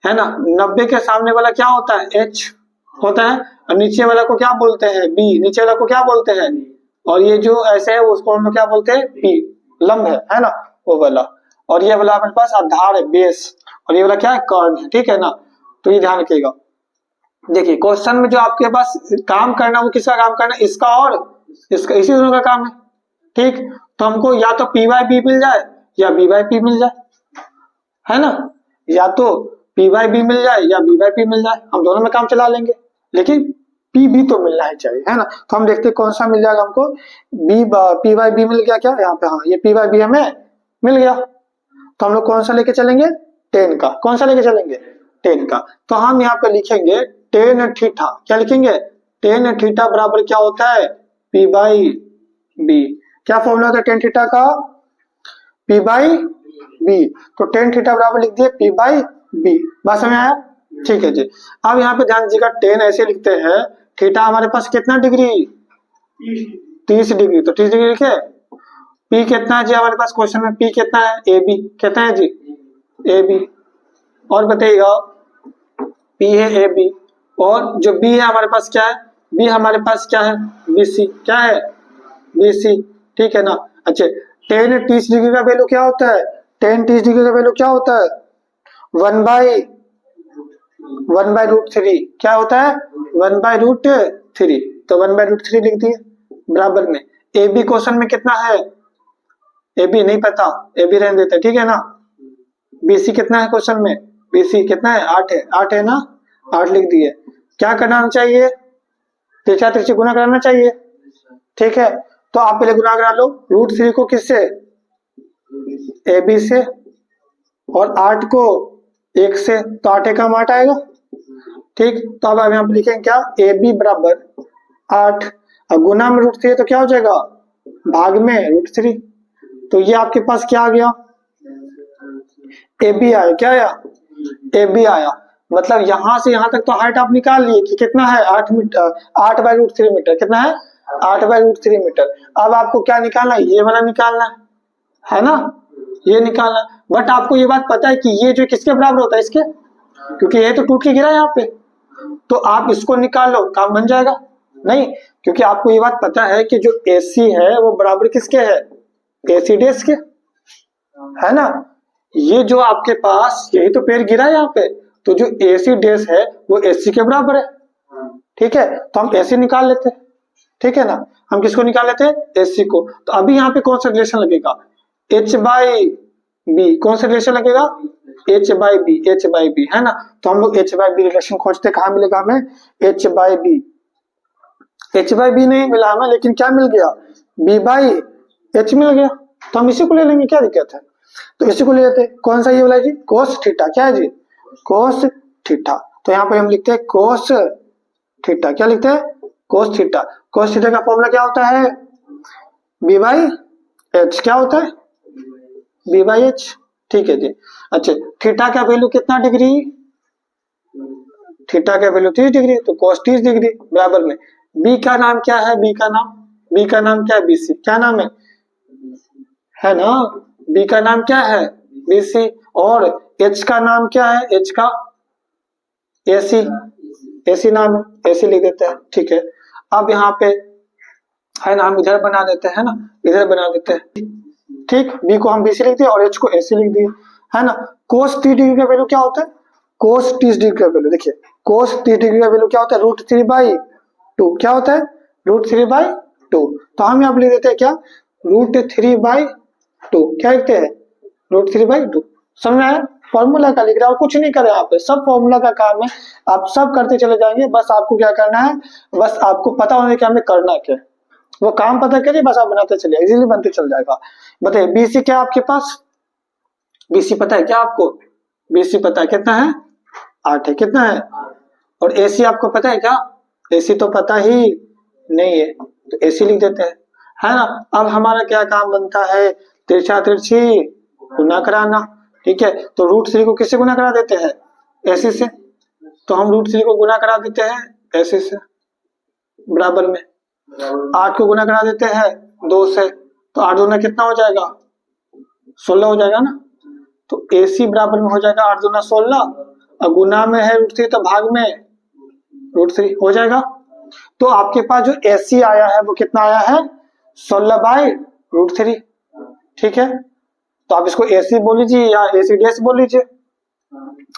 है ना। 90 के सामने वाला क्या होता है, एच होता है, और नीचे वाला को क्या बोलते हैं, बी। नीचे वाला को क्या बोलते हैं, और ये जो ऐसे है उसको हम लोग क्या बोलते हैं, पी। लंब है ना वो वाला, और ये वाला हमारे पास आधार है, बेस, और ये वाला क्या है, कर्ण है, ठीक है ना। तो ये ध्यान रखिएगा। देखिए क्वेश्चन में जो आपके पास काम करना वो किसका काम करना, इसका और इसका, इसी दोनों का काम है, ठीक। तो हमको या तो पी बाई बी मिल जाए या बी बाई पी मिल जाए, है ना। या तो पी बाई बी मिल जाए या बी बाई पी मिल जाए, हम दोनों में काम चला लेंगे, लेकिन पी भी तो मिलना ही चाहिए, है ना। तो हम देखते हैं कौन सा मिल जाएगा हमको, बी पी बाई बी मिल गया क्या यहाँ पे, हाँ ये पी बाई बी हमें मिल गया। तो हम लोग कौन सा लेके चलेंगे, 10 का, कौन सा लेके चलेंगे 10 का। तो हम यहाँ पे लिखेंगे टेन थीटा, क्या लिखेंगे टेन थीटा बराबर क्या होता है P बाई बी। क्या फॉर्मूला होता है टेन थीटा का P बाई बी। तो टेन थीटा बराबर लिख दिए P बाई बी। बात समझ आया, ठीक है जी। अब यहाँ पे ध्यान दीजिएगा 10 ऐसे लिखते हैं, थीटा हमारे पास कितना डिग्री 30 डिग्री, तो 30 डिग्री लिखे। P कितना है जी हमारे पास क्वेश्चन में, P कितना है AB, कितना है जी AB। और बताइएगा P है AB, और जो B है हमारे पास क्या है, B हमारे पास क्या है BC, क्या है BC, ठीक है ना। अच्छा 10 30 डिग्री का वैल्यू क्या होता है, 10 30 डिग्री का वैल्यू क्या होता है 1/√3, क्या होता है 1/√3। तो 1/√3 लिख दिए बराबर में। AB क्वेश्चन में कितना है, AB नहीं पता, AB रहने देते, ठीक है ना। BC कितना है क्वेश्चन में, BC कितना है 8 है, 8 है ना, 8 लिख दिए। क्या करना चाहिए, तिरछा तिरछी गुना कराना चाहिए, ठीक है। तो आप पहले गुना करा लो, √3 को किससे AB से, और 8 को 1 से, तो 8 एकम 8 आएगा, ठीक। तो अब यहाँ पे लिखेंगे क्या AB बराबर 8, अब गुना में √3 तो क्या हो जाएगा भाग में √3। तो ये आपके पास क्या आ गया AB आया, क्या आया AB आया। मतलब यहां से यहां तक तो हाइट आप निकाल लिए कि कितना है 8 मीटर, 8/√3 मीटर, कितना है 8/√3 मीटर। अब आपको क्या निकालना है, ये वाला निकालना है ना, ये निकालना। बट आपको ये बात पता है कि ये जो किसके बराबर होता है इसके, क्योंकि ये तो टूट के गिरा है यहाँ पे, तो आप इसको निकाल लो काम बन जाएगा। नहीं, क्योंकि आपको ये बात पता है कि जो AC है वो बराबर किसके है AC डैश के, है ना। ये जो आपके पास यही तो पेड़ गिरा है यहाँ पे, तो जो AC डैश है वो AC के बराबर है, ठीक है। तो हम AC निकाल लेते हैं, ठीक है ना। हम किसको निकाल लेते हैं AC को। तो अभी यहाँ पे कौन सा रिलेशन लगेगा H/B, कौन सा रिलेशन लगेगा H/B, H/B, है ना। तो हम लोग H/B रिलेशन खोजते, कहाँ मिलेगा हमें H/B, H/B नहीं मिला हमें, लेकिन क्या मिल गया B/H मिल गया। तो हम इसी को ले लेंगे, क्या दिक्कत है। तो इसी को ले लेते हैं, कौन सा ये वाला जी cos थीटा, क्या है जी cos थीटा। तो यहाँ पे हम लिखते हैं cos थीटा, क्या लिखते हैं cos थीटा। cos थीटा का फॉर्मूला क्या होता है B/H, क्या होता है B/H, ठीक है जी। अच्छा थीटा का वैल्यू कितना डिग्री, थीटा का वैल्यू 30 डिग्री, तो cos 30 डिग्री बराबर में B का नाम क्या है, B का नाम क्या है BC, क्या नाम है ना, B का नाम क्या है BC, और H का नाम क्या है, H का AC नाम है, AC लिख देते हैं, ठीक है। अब यहाँ पे है ना हम इधर बना देते हैं ना, इधर बना देते हैं, ठीक। B को हम BC लिख दिए और H को AC लिख दिए, है ना। cos 30 डिग्री का वैल्यू क्या होता है, cos 30 डिग्री का वैल्यू देखिए, cos 30 डिग्री का वैल्यू क्या होता है √3/2, क्या होता है √3/2। तो हम यहाँ पे लिख देते हैं क्या √3/2, क्या लिखते हैं √3/2। समझ में आया, फॉर्मूला का लिख रहा हूँ, कुछ नहीं करे यहाँ पे, सब फॉर्मूला का काम है, आप सब करते चले जाएंगे। बस आपको क्या करना है, बस आपको पता होने कि हमें करना क्या, वो काम पता करिए, बस आप बनाते चलिए, इजीली बनते चल जाएगा। बताइए BC क्या आपके पास, BC पता है क्या आपको, BC पता है कितना है 8 है, कितना है। और AC आपको पता है क्या, AC तो पता ही नहीं है, तो AC लिख देते हैं, है ना। अब हमारा क्या काम बनता है, तिरछा तिरछी गुना कराना, ठीक है। तो √3 को किससे गुना करा देते हैं AC से, तो हम √3 को गुना करा देते हैं AC से बराबर में 8 को गुना करा देते हैं 2 से, तो 8 दूना कितना हो जाएगा 16 हो जाएगा ना। तो AC बराबर में हो जाएगा 8 दूना 16, और गुना में है √3 तो भाग में √3 हो जाएगा। तो आपके पास जो AC आया है वो कितना आया है 16/√3, ठीक है। तो आप इसको AC बोल लीजिए या AC डैश बोल लीजिए।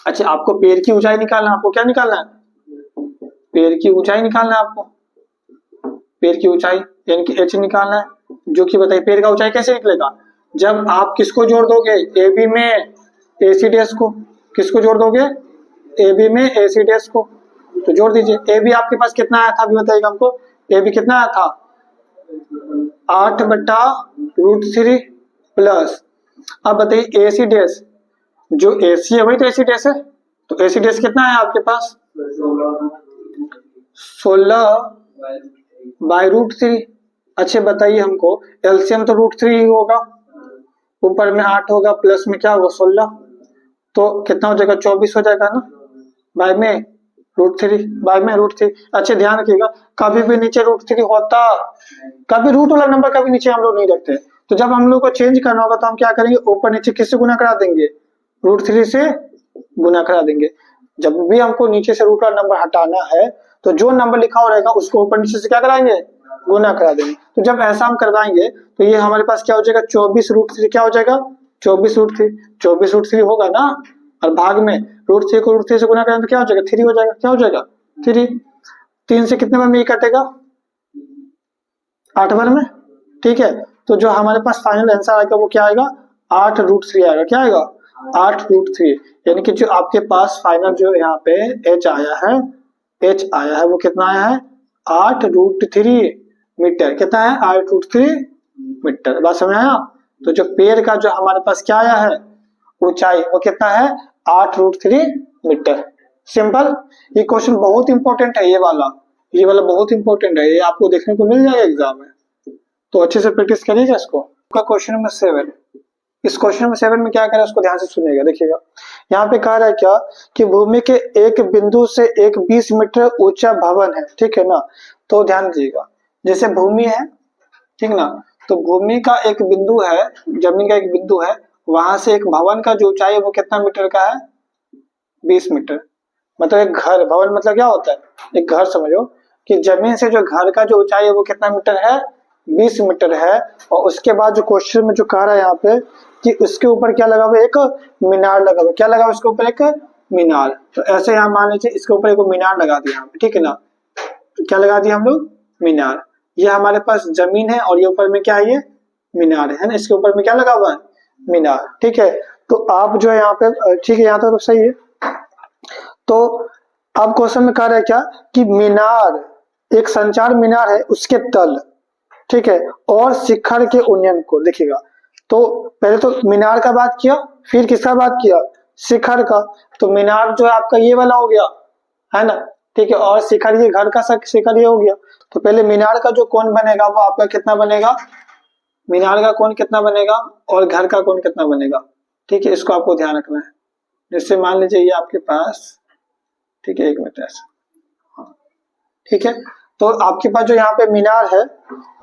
अच्छा आपको पैर की ऊंचाई निकालना है, आपको क्या निकालना है पैर की ऊंचाई निकालना है, आपको पैर की ऊंचाई यानी कि H निकालना है, जो कि बताइए पैर का ऊंचाई कैसे निकलेगा, जब आप किसको जोड़ दोगे AB में AC डैश को, किसको जोड़ दोगे AB में AC डैश को, तो जोड़ दीजिए। AB आपके पास कितना आया था अभी बताइएगा हमको, AB कितना आया था 8/√3 प्लस, अब बताइए AC डैश जो AC है वही तो AC डेस है, तो AC डेस कितना है आपके पास 16/√3। अच्छे बताइए हमको, एलसीएम तो √3 ही होगा, ऊपर में 8 होगा, प्लस में क्या होगा 16, तो कितना हो जाएगा 24 हो जाएगा ना, बाय में √3, बाय में √3। अच्छे ध्यान रखिएगा, कभी भी नीचे √3 होता, कभी रूट वाला नंबर कभी नीचे हम लोग नहीं रखते। तो जब हम लोग को चेंज करना होगा तो हम क्या करेंगे, ऊपर नीचे किससे गुना करा देंगे, √3 से गुना करा देंगे। जब भी हमको नीचे से रूट वाला नंबर हटाना है तो जो नंबर लिखा हो रहेगा उसको ऊपर नीचे से क्या कराएंगे, गुना करा देंगे। तो जब ऐसा हम करवाएंगे तो ये हमारे पास क्या हो जाएगा 24/√3, क्या हो जाएगा 24/√3, 24/√3 होगा ना, और भाग में √3 को √3 से गुना करें तो क्या हो जाएगा 3 हो जाएगा, क्या हो जाएगा 3। 3 से कितने बार में ये कटेगा 8 बार में, ठीक है। तो जो हमारे पास फाइनल आंसर आएगा वो क्या आएगा 8√3 आएगा, क्या आएगा 8√3। यानी कि जो आपके पास फाइनल जो यहाँ पे H आया है वो कितना आया है 8√3 मीटर, कितना है 8√3 मीटर, बात समझ आया। तो जो पेड़ का जो हमारे पास क्या आया है ऊंचाई वो कितना है 8√3 मीटर। सिंपल, ये क्वेश्चन बहुत इंपॉर्टेंट है, ये वाला बहुत इंपॉर्टेंट है, ये आपको देखने को मिल जाएगा एग्जाम में, तो अच्छे से प्रैक्टिस करिएगा इसको। क्वेश्चन नंबर 7, इस क्वेश्चन नंबर 7 में क्या करें उसको ध्यान से सुनिएगा। देखिएगा यहाँ पे कह रहा है क्या कि भूमि के एक बिंदु से एक 20 मीटर ऊंचा भवन है, ठीक है ना। तो ध्यान दीजिएगा, जैसे भूमि है, ठीक ना, तो भूमि का एक बिंदु है, जमीन का एक बिंदु है, वहां से एक भवन का जो ऊंचाई है वो कितना मीटर का है 20 मीटर। मतलब एक घर, भवन मतलब क्या होता है एक घर, समझो कि जमीन से जो घर का जो ऊंचाई है वो कितना मीटर है 20 मीटर है। और उसके बाद जो क्वेश्चन में जो कह रहा है यहाँ पे कि उसके ऊपर क्या लगा हुआ है, एक मीनार लगा हुआ है, क्या लगा हुआ है उसके ऊपर एक मीनार। तो ऐसे यहाँ मान लीजिए इसके ऊपर एक मीनार लगा दिया यहाँ पे, ठीक है ना, तो क्या लगा दिया हम लोग मीनार। ये हमारे पास जमीन है और ये ऊपर में क्या है ये मीनार है ना, इसके ऊपर में क्या लगा हुआ है मीनार, ठीक है। तो आप जो है यहाँ पे, ठीक है यहाँ तो सही है। तो अब क्वेश्चन में कह रहा है क्या कि मीनार, एक संचार मीनार है उसके तल, ठीक है, और शिखर के उन्नयन को देखिएगा। तो पहले तो मीनार का बात किया, फिर किसका बात किया शिखर का। तो मीनार जो है आपका ये वाला हो गया है ना, ठीक है, और शिखर ये घर का शिखर ये हो गया। तो पहले मीनार का जो कोण बनेगा वो आपका कितना बनेगा, मीनार का कोण कितना बनेगा और घर का कोण कितना बनेगा, ठीक है, इसको आपको ध्यान रखना है। जैसे मान लीजिए ये आपके पास, ठीक है, 1 मिनट ऐसा, ठीक है। तो आपके पास जो यहाँ पे मीनार है,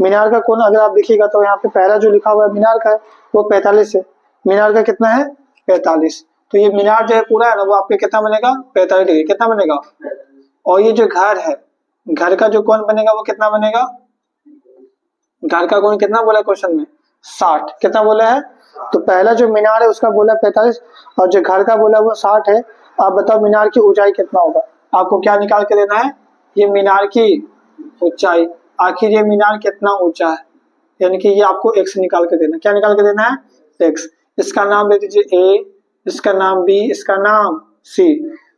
मीनार का कोण अगर आप देखिएगा तो यहाँ पे पहला जो लिखा हुआ है मीनार का है वो 45 है, मीनार का कितना है 45। तो ये मीनार जो है पूरा है ना वो आपके कितना बनेगा 45 डिग्री, कितना बनेगा। और ये जो घर है, घर का जो कोण बनेगा वो कितना बनेगा, घर का कोण कितना बोला क्वेश्चन में 60, कितना बोला है। तो पहला जो मीनार है उसका बोला 45 और जो घर का बोला वो 60 है। आप बताओ मीनार की ऊंचाई कितना होगा, आपको क्या निकाल के देना है ये मीनार की ऊंचाई। आखिर ये मीनार कितना ऊंचा है, यानी कि ये आपको x निकाल के देना, क्या निकाल के देना है x। इसका नाम दे दीजिए a, इसका नाम b, इसका नाम c।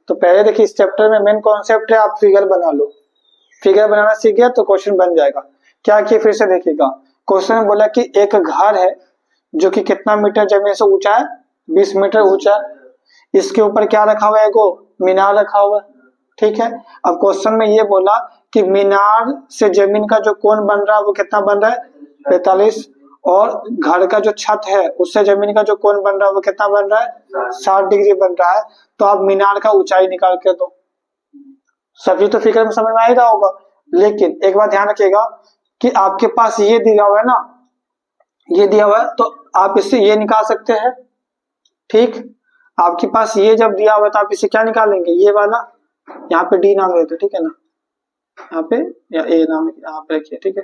तो पहले देखिए इस चैप्टर में मेन कॉन्सेप्ट है, आप फिगर बना लो, फिगर बनाना सीख गया तो क्वेश्चन बन जाएगा। क्या किया फिर से देखिएगा, क्वेश्चन में बोला कि एक घर है जो कि कितना मीटर जमीन से ऊंचा है 20 मीटर ऊंचा है, इसके ऊपर क्या रखा हुआ है एगो मीनार रखा हुआ है, ठीक है। अब क्वेश्चन में ये बोला कि मीनार से जमीन का जो कोण बन रहा है वो कितना बन रहा है 45, और घर का जो छत है उससे जमीन का जो कोण बन रहा है वो कितना बन रहा है 60 डिग्री बन रहा है। तो आप मीनार का ऊंचाई निकाल के दो, सभी तो फिगर में समझ में आ ही रहा होगा। लेकिन एक बात ध्यान रखिएगा कि आपके पास ये दिया हुआ है ना, ये दिया हुआ है तो आप इससे ये निकाल सकते हैं, ठीक। आपके पास ये जब दिया हुआ है तो आप इसे क्या निकालेंगे, ये वाला, यहाँ पे डी नाम लेते, ठीक है ना, यहाँ पे या ए नाम यहाँ पे रखिए, ठीक है,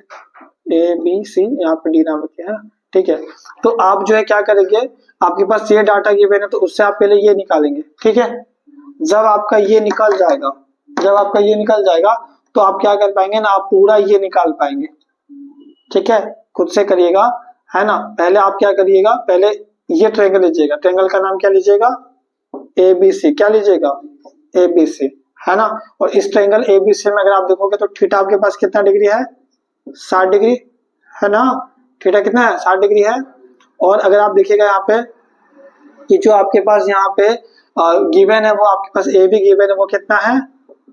ए बी सी, यहाँ पे डी नाम रखिए, है ना, ठीक है। तो आप जो है क्या करेंगे, आपके पास ये डाटा गिवन है तो उससे आप पहले ये निकालेंगे, ठीक है। जब आपका ये निकल जाएगा, जब आपका ये निकल जाएगा तो आप क्या कर पाएंगे ना, आप पूरा ये निकाल पाएंगे, ठीक है। खुद से करिएगा, है ना। पहले आप क्या करिएगा, पहले ये ट्रायंगल लीजिएगा, ट्रायंगल का नाम क्या लीजिएगा एबीसी, क्या लीजिएगा एबीसी, है ना। और इस ट्रायंगल एबीसी में अगर आप देखोगे तो थीटा आपके पास कितना डिग्री है 60 डिग्री, है ना, थीटा कितना है 60 डिग्री है। और अगर आप देखिएगा यहाँ पे कि जो आपके पास यहाँ पे गिवन है वो आपके पास ए बी गिवन है, वो कितना है,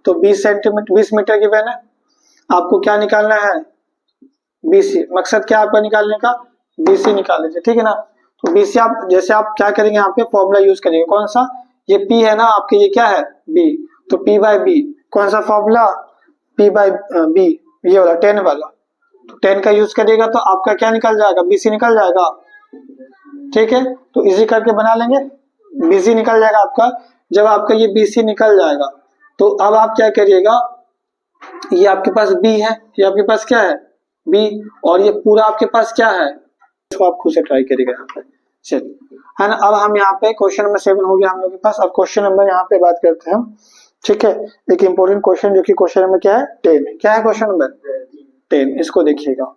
तो 20 सेंटीमीटर 20 मीटर गिवन है। आपको क्या निकालना है, बीसी। मकसद क्या आपका निकालने का, बीसी निकाल लीजिए, ठीक है ना। तो बीसी आप जैसे आप क्या करेंगे, यहाँ पे फॉर्मूला यूज करेंगे, कौन सा, ये पी है ना आपके, ये क्या है बी, तो पी बाय बी, कौन सा फॉर्मूला, पी बाय बी, ये वाला 10 वाला, तो 10 का यूज करिएगा तो आपका क्या निकल जाएगा, बीसी निकल जाएगा, ठीक है। तो इजी करके बना लेंगे, बीसी निकल जाएगा आपका। जब आपका ये बीसी निकल जाएगा तो अब आप क्या करिएगा, ये आपके पास बी है, ये आपके पास क्या है बी, और ये पूरा आपके पास क्या है, इसको आप खुद से ट्राई करिएगा यहाँ पे, चलिए है ना। अब हम यहाँ पे क्वेश्चन नंबर 7 हो गया हम लोग के पास। अब क्वेश्चन नंबर यहाँ पे बात करते हैं हम, ठीक है। एक इंपॉर्टेंट क्वेश्चन जो कि क्वेश्चन नंबर क्या है 10, क्या है क्वेश्चन नंबर 10, इसको देखिएगा,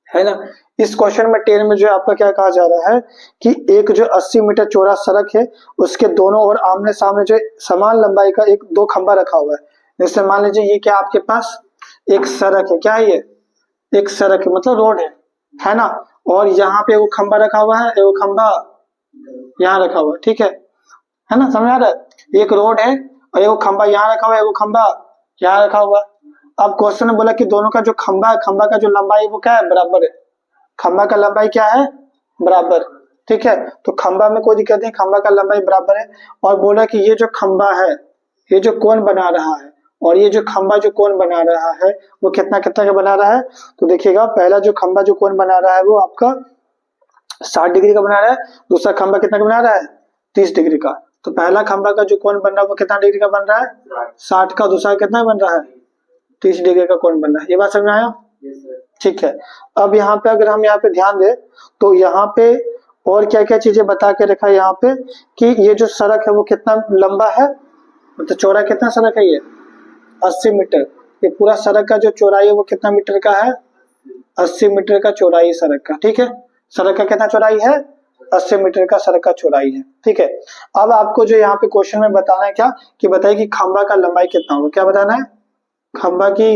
है ना। इस क्वेश्चन में 10 में जो आपका क्या कहा जा रहा है कि एक जो 80 मीटर चौड़ा सड़क है उसके दोनों ओर आमने सामने जो समान लंबाई का एक 2 खंबा रखा हुआ है। जैसे मान लीजिए ये क्या आपके पास एक सड़क है, क्या है ये एक सड़क है, मतलब रोड है ना। और यहाँ पे वो खंबा रखा हुआ है, वो खंबा यहाँ रखा हुआ है, ठीक है ना, समझ आ रहा है। एक रोड है और वो खंबा यहाँ रखा हुआ है, वो खंबा यहाँ रखा हुआ है। अब क्वेश्चन में बोला कि दोनों का जो खंबा है, खंबा का जो लंबाई वो क्या है, बराबर है। खंबा का लंबाई क्या है, बराबर, ठीक है। तो खंबा में कोई दिक्कत नहीं, खंबा का लंबाई बराबर है। और बोला कि ये जो खंबा है, ये जो कोण बना रहा है, और ये जो खंबा जो कोण बना रहा है वो कितना कितना का बना रहा है। तो देखिएगा, पहला जो खंबा जो कोण बना रहा है वो आपका 60 डिग्री का बना रहा है, दूसरा खंबा कितना का बना रहा है 30 डिग्री का। तो पहला खंबा का जो कोण बन रहा है वो कितना डिग्री का बन रहा है 60 का, दूसरा कितना बन रहा है 30 डिग्री का कोण बन रहा है। ये बात समझ में आया, ठीक है। अब यहाँ पे अगर हम यहाँ पे ध्यान दें तो यहाँ पे और क्या क्या चीजें बता के रखा है यहाँ पे कि ये जो सड़क है वो कितना लंबा है, मतलब चौड़ा कितना सड़क है, ये 80 मीटर। ये पूरा सड़क का जो चौड़ाई है वो कितना मीटर का है, 80 मीटर का चौड़ाई सड़क का, ठीक है। सड़क का कितना चौड़ाई है, 80 मीटर का सड़क का चौड़ाई है, ठीक है। अब आपको जो यहाँ पे क्वेश्चन में बताना है क्या, कि बताइए कि खंबा का लंबाई कितना होगा, क्या बताना है, खंबा की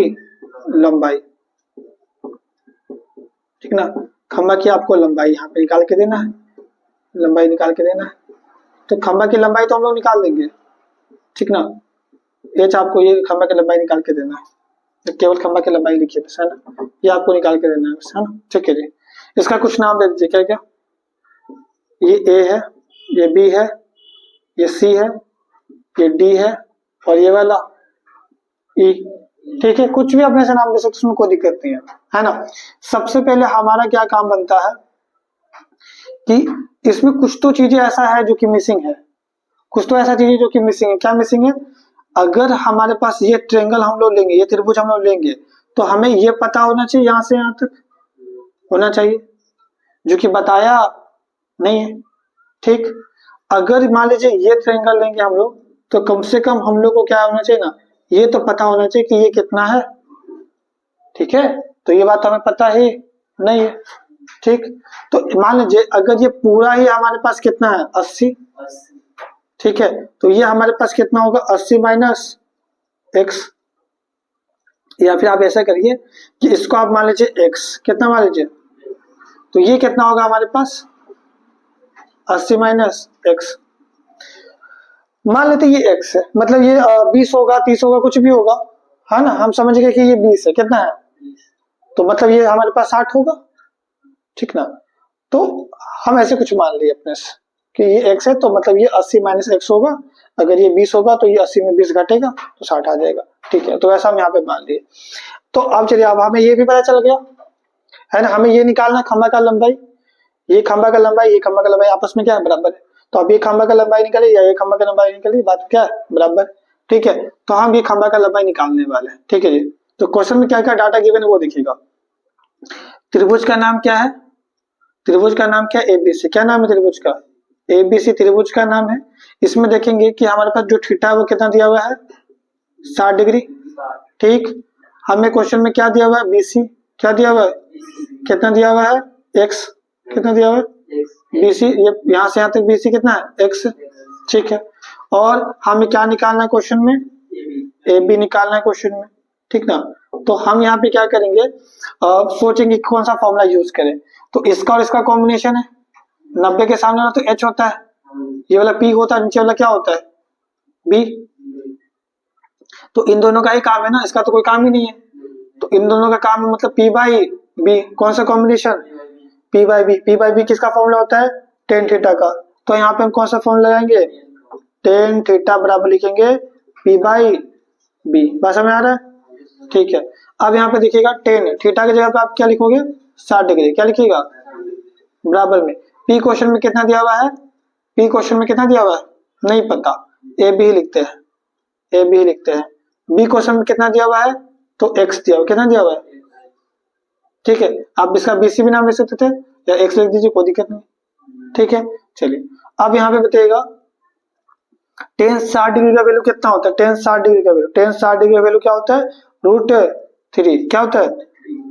लंबाई, ठीक ना। खंबा की आपको लंबाई यहाँ पे निकाल के देना है, लंबाई निकाल के देना है। तो खंबा की लंबाई तो हम लोग निकाल देंगे, ठीक ना। एच आपको ये खंबा की लंबाई निकाल के देना है, तो केवल खंबा की लंबाई लिखिए बस, है ना, ये आपको निकाल के देना है बस, है ना, ठीक है जी। इसका कुछ नाम दे दीजिए, क्या क्या, ये ए है, ये बी है, ये सी है, ये डी है, और ये वाला ई, ठीक है। कुछ भी अपने से नाम दे सकते, उसमें कोई दिक्कत नहीं है ना। सबसे पहले हमारा क्या काम बनता है कि इसमें कुछ तो चीजें ऐसा है जो कि मिसिंग है, कुछ तो ऐसा चीजें जो कि मिसिंग है। क्या मिसिंग है, अगर हमारे पास ये ट्रायंगल हम लोग लेंगे, ये त्रिभुज हम लोग लेंगे, तो हमें ये पता होना चाहिए यहां से यहां तक होना चाहिए, जो कि बताया नहीं है, ठीक। अगर मान लीजिए ये ट्रायंगल लेंगे हम लोग, तो कम से कम हम लोग को क्या होना चाहिए ना, ये तो पता होना चाहिए कि ये कितना है, ठीक है। तो ये बात हमें पता ही नहीं है, ठीक। तो मान लीजिए अगर ये पूरा ही हमारे पास कितना है 80, ठीक है। तो ये हमारे पास कितना होगा 80 माइनस एक्स, या फिर आप ऐसा करिए कि इसको आप मान लीजिए एक्स, कितना मान लीजिए, तो ये कितना होगा हमारे पास 80 माइनस एक्स। मान लेते ये एक्स है, मतलब ये 20 होगा 30 होगा कुछ भी होगा, है ना। हम समझ गए कि ये 20 है, कितना है, तो मतलब ये हमारे पास 60 होगा, ठीक ना। तो हम ऐसे कुछ मान लिए अपने से कि ये एक्स है, तो मतलब ये 80 माइनस एक्स होगा। अगर ये 20 होगा तो ये 80 में 20 घटेगा तो 60 आ जाएगा, ठीक है। तो ऐसा हम यहाँ पे मान लिए। तो अब चलिए, अब हमें ये भी पता चल गया, है ना। हमें ये निकालना खंबा का लंबाई, ये खंबा का लंबाई, ये खंबा का लंबाई आपस में क्या है, बराबर है। तो अब ये खंबा का लंबाई निकले या ये खंबा का लंबाई निकले, बात क्या है, बराबर, ठीक है। तो हम ये खंबा का लंबाई निकालने वाले हैं, ठीक है जी। तो क्वेश्चन में क्या क्या डाटा गिवन है वो देखिएगा। त्रिभुज का नाम क्या है, त्रिभुज का नाम क्या है, एबीसी। क्या नाम है त्रिभुज का, एबीसी त्रिभुज का नाम है। इसमें देखेंगे कि हमारे पास जो थीटा है वो कितना दिया हुआ है 60 डिग्री, ठीक। हमें क्वेश्चन में क्या दिया हुआ है, बीसी, क्या दिया हुआ है, कितना दिया हुआ है एक्स, कितना दिया हुआ है बीसी, ये यहाँ से यहाँ तक बीसी कितना है एक्स, ठीक है। और हमें क्या निकालना है क्वेश्चन में, ए बी निकालना है क्वेश्चन में, ठीक ना। तो हम यहाँ पे क्या करेंगे, सोचेंगे कौन सा फॉर्मूला यूज करें। तो इसका और इसका कॉम्बिनेशन है, 90 के सामने वाला तो h होता है, ये वाला p होता है, नीचे वाला क्या होता है b। तो इन दोनों का ही काम है ना, इसका तो कोई काम ही नहीं है। तो इन दोनों का काम है मतलब p बाई b, कौन सा combination p by b। p by b किसका फॉर्मूला होता है टेन थीटा का। तो यहाँ पे हम कौन सा फॉर्मूला लगाएंगे टेन थीटा बराबर लिखेंगे p बाई b। बात समझ आ रहा है, ठीक है। अब यहाँ पे देखिएगा टेन थीटा की जगह पे आप क्या लिखोगे 60 डिग्री, क्या लिखिएगा बराबर में p क्वेश्चन में कितना दिया हुआ है, p क्वेश्चन में कितना दिया हुआ है नहीं पता, ए बी ही लिखते हैं, ए बी ही लिखते हैं। b क्वेश्चन में कितना दिया हुआ है तो x दिया हुआ, कितना दिया हुआ है, ठीक है। आप इसका bc भी नाम लिख सकते थे या x लिख दीजिए, कोई दिक्कत नहीं, ठीक है। चलिए अब यहाँ पे बताइएगा टेन 60 डिग्री का वैल्यू कितना होता है, टेन 60 डिग्री का वैल्यू, टेन 60 डिग्री का वैल्यू क्या होता है √3, क्या होता है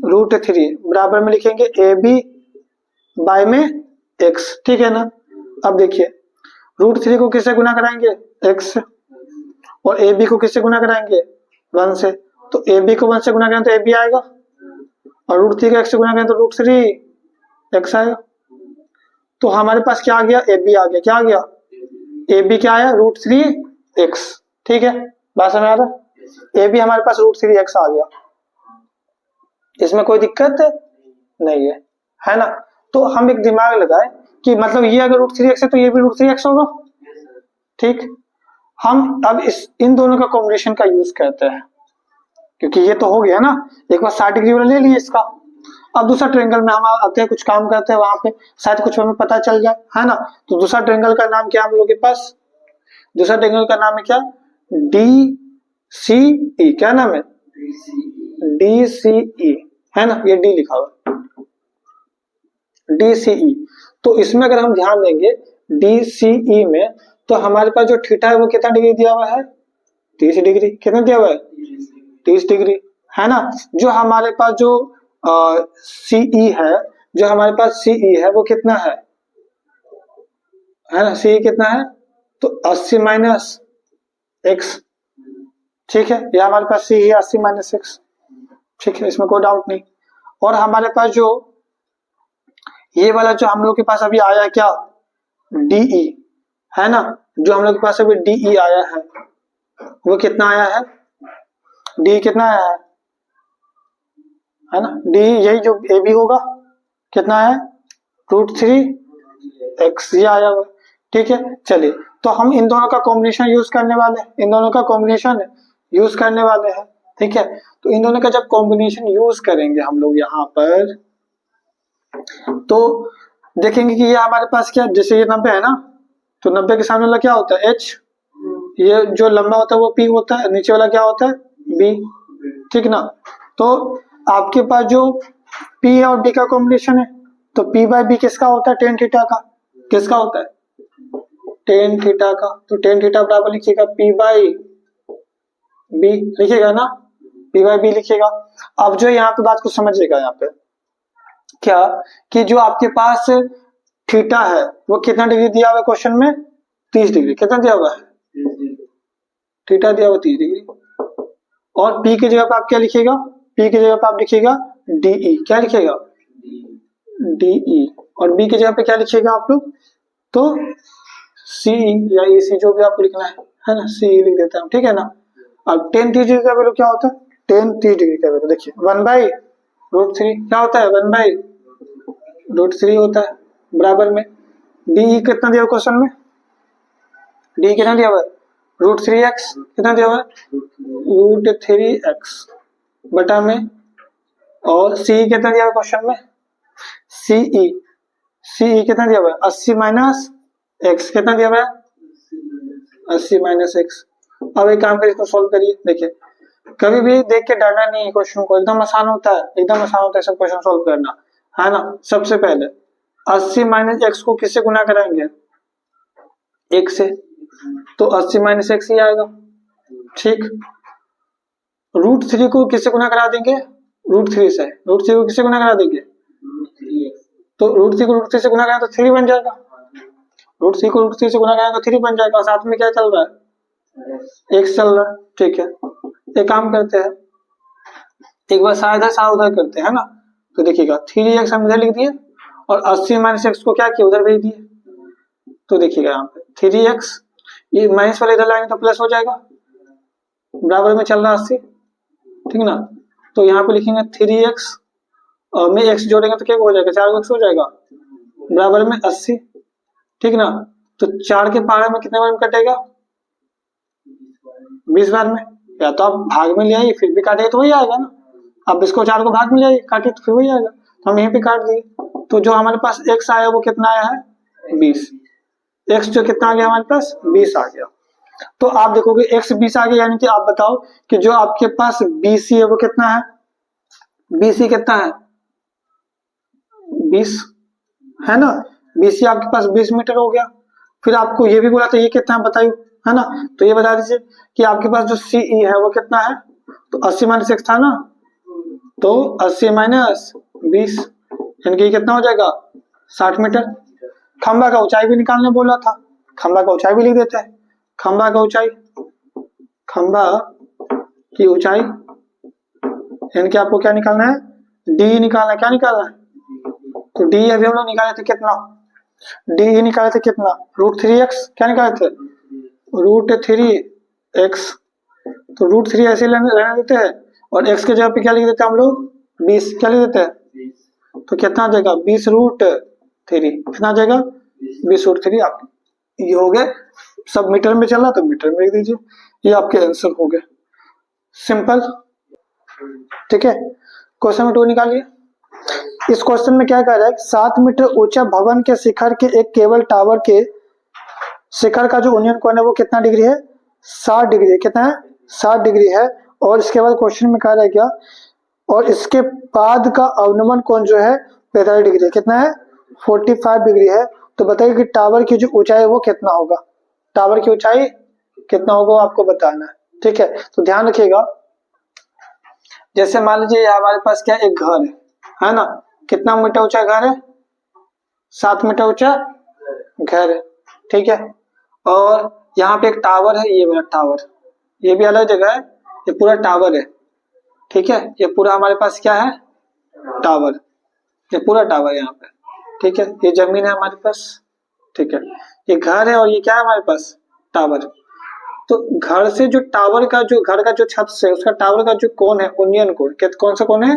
√3 बराबर में लिखेंगे ए बी बाय में x, ठीक है ना। अब देखिए √3 को किससे गुना कराएंगे x और ए बी को किससे गुना कराएंगे 1 से, तो ए बी को 1 से गुना करें तो ए बी आएगा और √3 को x से गुना करें तो √3 x आएगा। तो हमारे पास क्या आ गया ए बी आ गया, क्या आ गया ए बी क्या आया √3x, ठीक है। बात समझ आ रहा है, ए बी हमारे पास √3x आ गया, इसमें कोई दिक्कत नहीं है ना। तो हम एक दिमाग लगाए कि मतलब ये अगर √3x है तो ये भी √3x होगा, ठीक। हम अब इन दोनों का कॉम्बिनेशन का यूज करते हैं, क्योंकि ये तो हो गया ना, एक बार 60 डिग्री वाला ले लिए इसका। अब दूसरा ट्रायंगल में हम आते हैं, कुछ काम करते हैं वहां पे, शायद कुछ हमें पता चल जाए, है ना। तो दूसरा ट्रायंगल का नाम क्या है हम लोग के पास, दूसरा ट्रायंगल का नाम है क्या DCE, क्या नाम है DCE, है ना, ये D लिखा हुआ DCE। तो इसमें अगर हम ध्यान देंगे DCE में तो हमारे पास जो थीटा है वो कितना डिग्री दिया हुआ है 30 डिग्री, कितना दिया हुआ है 30 डिग्री, है ना। जो हमारे पास जो CE है, जो हमारे पास CE है वो कितना है ना, CE कितना है तो 80 माइनस x, ठीक है। ये हमारे पास CE है 80 माइनस x, ठीक है, इसमें कोई डाउट नहीं। और हमारे पास जो ये वाला जो हम लोग के पास अभी आया है क्या DE, है ना, जो हम लोग के पास अभी DE आया है वो कितना आया है, D कितना आया है ना, D यही जो AB होगा कितना है √3x, ये आया हुआ, ठीक है। चलिए तो हम इन दोनों का कॉम्बिनेशन यूज करने वाले हैं, इन दोनों का कॉम्बिनेशन यूज करने वाले हैं, ठीक है। तो इन दोनों का जब कॉम्बिनेशन यूज करेंगे हम लोग यहाँ पर तो देखेंगे कि ये हमारे पास क्या, जैसे ये 90 है ना, तो 90 के सामने वाला क्या होता है h, ये जो लंबा होता है वो p होता है, नीचे वाला क्या होता है b, ठीक ना। तो आपके पास जो p और b का कॉम्बिनेशन है तो p बाय b किसका होता है टेन थीटा का, किसका होता है टेन थीटा का। तो टेन थीटा बराबर लिखिएगा p बाय b, लिखिएगा ना p बाय b लिखिएगा। अब जो यहाँ पे बात को समझिएगा, यहाँ पे क्या कि जो आपके पास थीटा है वो कितना डिग्री दिया हुआ है क्वेश्चन में 30 डिग्री, कितना दिया हुआ है थीटा दिया हुआ 30 डिग्री। और p की जगह पे आप क्या लिखिएगा, p की जगह पे आप लिखिएगा DE, क्या लिखिएगा DE, और b की जगह पे क्या लिखिएगा आप लोग तो CE या AC, जो भी आपको लिखना है ना, CE लिख देता हूँ, ठीक है ना। अब टेन 30 डिग्री का वैल्यू क्या होता है, टेन 30 डिग्री का वैल्यू देखिए 1/√3 क्या होता है 1/√3 होता है, बराबर में DE कितना दिया क्वेश्चन में, DE कितना दिया हुआ है √3x, कितना दिया हुआ है √3x बटा में, और CE कितना दिया हुआ क्वेश्चन में CE कितना दिया हुआ है 80 माइनस x, कितना दिया हुआ है 80 माइनस x। अब एक काम करिए इसको सॉल्व करिए, देखिए कभी भी देख के डरना नहीं है क्वेश्चन को, एकदम आसान होता है, एकदम आसान होता है सब क्वेश्चन सॉल्व करना, है ना। सबसे पहले 80 माइनस x को किससे गुना कराएंगे 1 से, तो 80 माइनस x ही आएगा, ठीक। √3 को किससे गुना करा देंगे √3 से, √3 को किससे गुना करा देंगे तो √3 को √3 से गुना करें तो 3 बन जाएगा, √3 को √3 से गुना करें तो 3 बन जाएगा, साथ में क्या चल रहा है x चल रहा है, ठीक है। एक काम करते हैं, एक बार साइड है साइड उधर करते हैं ना, तो देखिएगा 3x हम इधर लिख दिए और 80 माइनस एक्स को क्या किया, उधर भेज दिए। तो देखिएगा यहाँ पे 3x, ये माइनस वाले इधर लाएंगे तो प्लस हो जाएगा, बराबर में चल रहा 80, ठीक ना। तो यहाँ पे लिखेंगे 3x और में x जोड़ेंगे तो क्या हो जाएगा, 4x हो जाएगा, बराबर में 80, ठीक ना। तो 4 के पावर में कितने बार में कटेगा, 20 बार में। या तो आप भाग में ले आइए फिर भी काटेगा तो वही आएगा ना, आप इसको 4 को भाग में ले आइए काटिए तो फिर वही आएगा, तो हम यहीं पे काट दिए। तो जो हमारे पास x आया वो कितना आया है, 20। x जो कितना आ गया हमारे पास, 20 आ गया। तो आप देखोगे x 20 आ गया, यानी कि आप बताओ कि जो आपके पास BC है वो कितना है, BC कितना है, 20 है ना। BC आपके पास 20 मीटर हो गया। फिर आपको ये भी बोला था ये कितना है बताइए, है ना। तो ये बता दीजिए कि आपके पास जो CE है वो कितना है, तो 80 माइनस x था ना, तो 80 माइनस 20 यानी कि कितना हो जाएगा, 60 मीटर। खंबा का ऊंचाई भी निकालने बोला था, खंबा का ऊंचाई भी लिख देते हैं। खंबा का ऊंचाई, खंबा की ऊंचाई यानी कि आपको क्या निकालना है, D निकालना है। क्या निकालना है, तो D अभी हम लोग निकाले थे कितना, D निकाले थे कितना, √3x। क्या निकाले थे, √3x। तो √3 ऐसे रहने देते हैं और x के जगह पे क्या लिख देते हैं हम लोग, 20। क्या लिख देते हैं, तो कितना आ जाएगा, 20√3। कितना आ जाएगा, 20√3। आप ये हो गए, सब मीटर में चल रहा तो मीटर में लिख दीजिए, ये आपके आंसर हो गए, सिंपल, ठीक है। क्वेश्चन नंबर 2 निकालिए। इस क्वेश्चन में क्या कह रहा है, 7 मीटर ऊंचा भवन के शिखर के एक केबल टावर के शिखर का जो यूनियन कोण है वो कितना डिग्री है, 60 डिग्री। कितना है, 60 डिग्री है। और इसके बाद क्वेश्चन में कह रहा है क्या, और इसके बाद का अवनमन कोण जो है 45 डिग्री है। कितना है, 45 डिग्री है। तो बताइए कि टावर की जो ऊंचाई है वो कितना होगा, टावर की ऊंचाई कितना होगा आपको बताना है, ठीक है। तो ध्यान रखिएगा, जैसे मान लीजिए हमारे पास क्या एक घर है ना, कितना मीटर ऊंचा घर है, 7 मीटर ऊंचा घर है, ठीक है। और यहाँ पे एक टावर है, ये वाला टावर, ये भी अलग जगह है, ये पूरा टावर है, ठीक है। ये पूरा हमारे पास क्या है, टावर, ये पूरा टावर है यहाँ पे, ठीक है। ये जमीन है हमारे पास, ठीक है। ये घर है और ये क्या है हमारे पास, टावर। तो घर से जो टावर का जो घर का जो छत से उसका टावर का जो कोण है, उन्नयन कोण, कौन सा कोण है,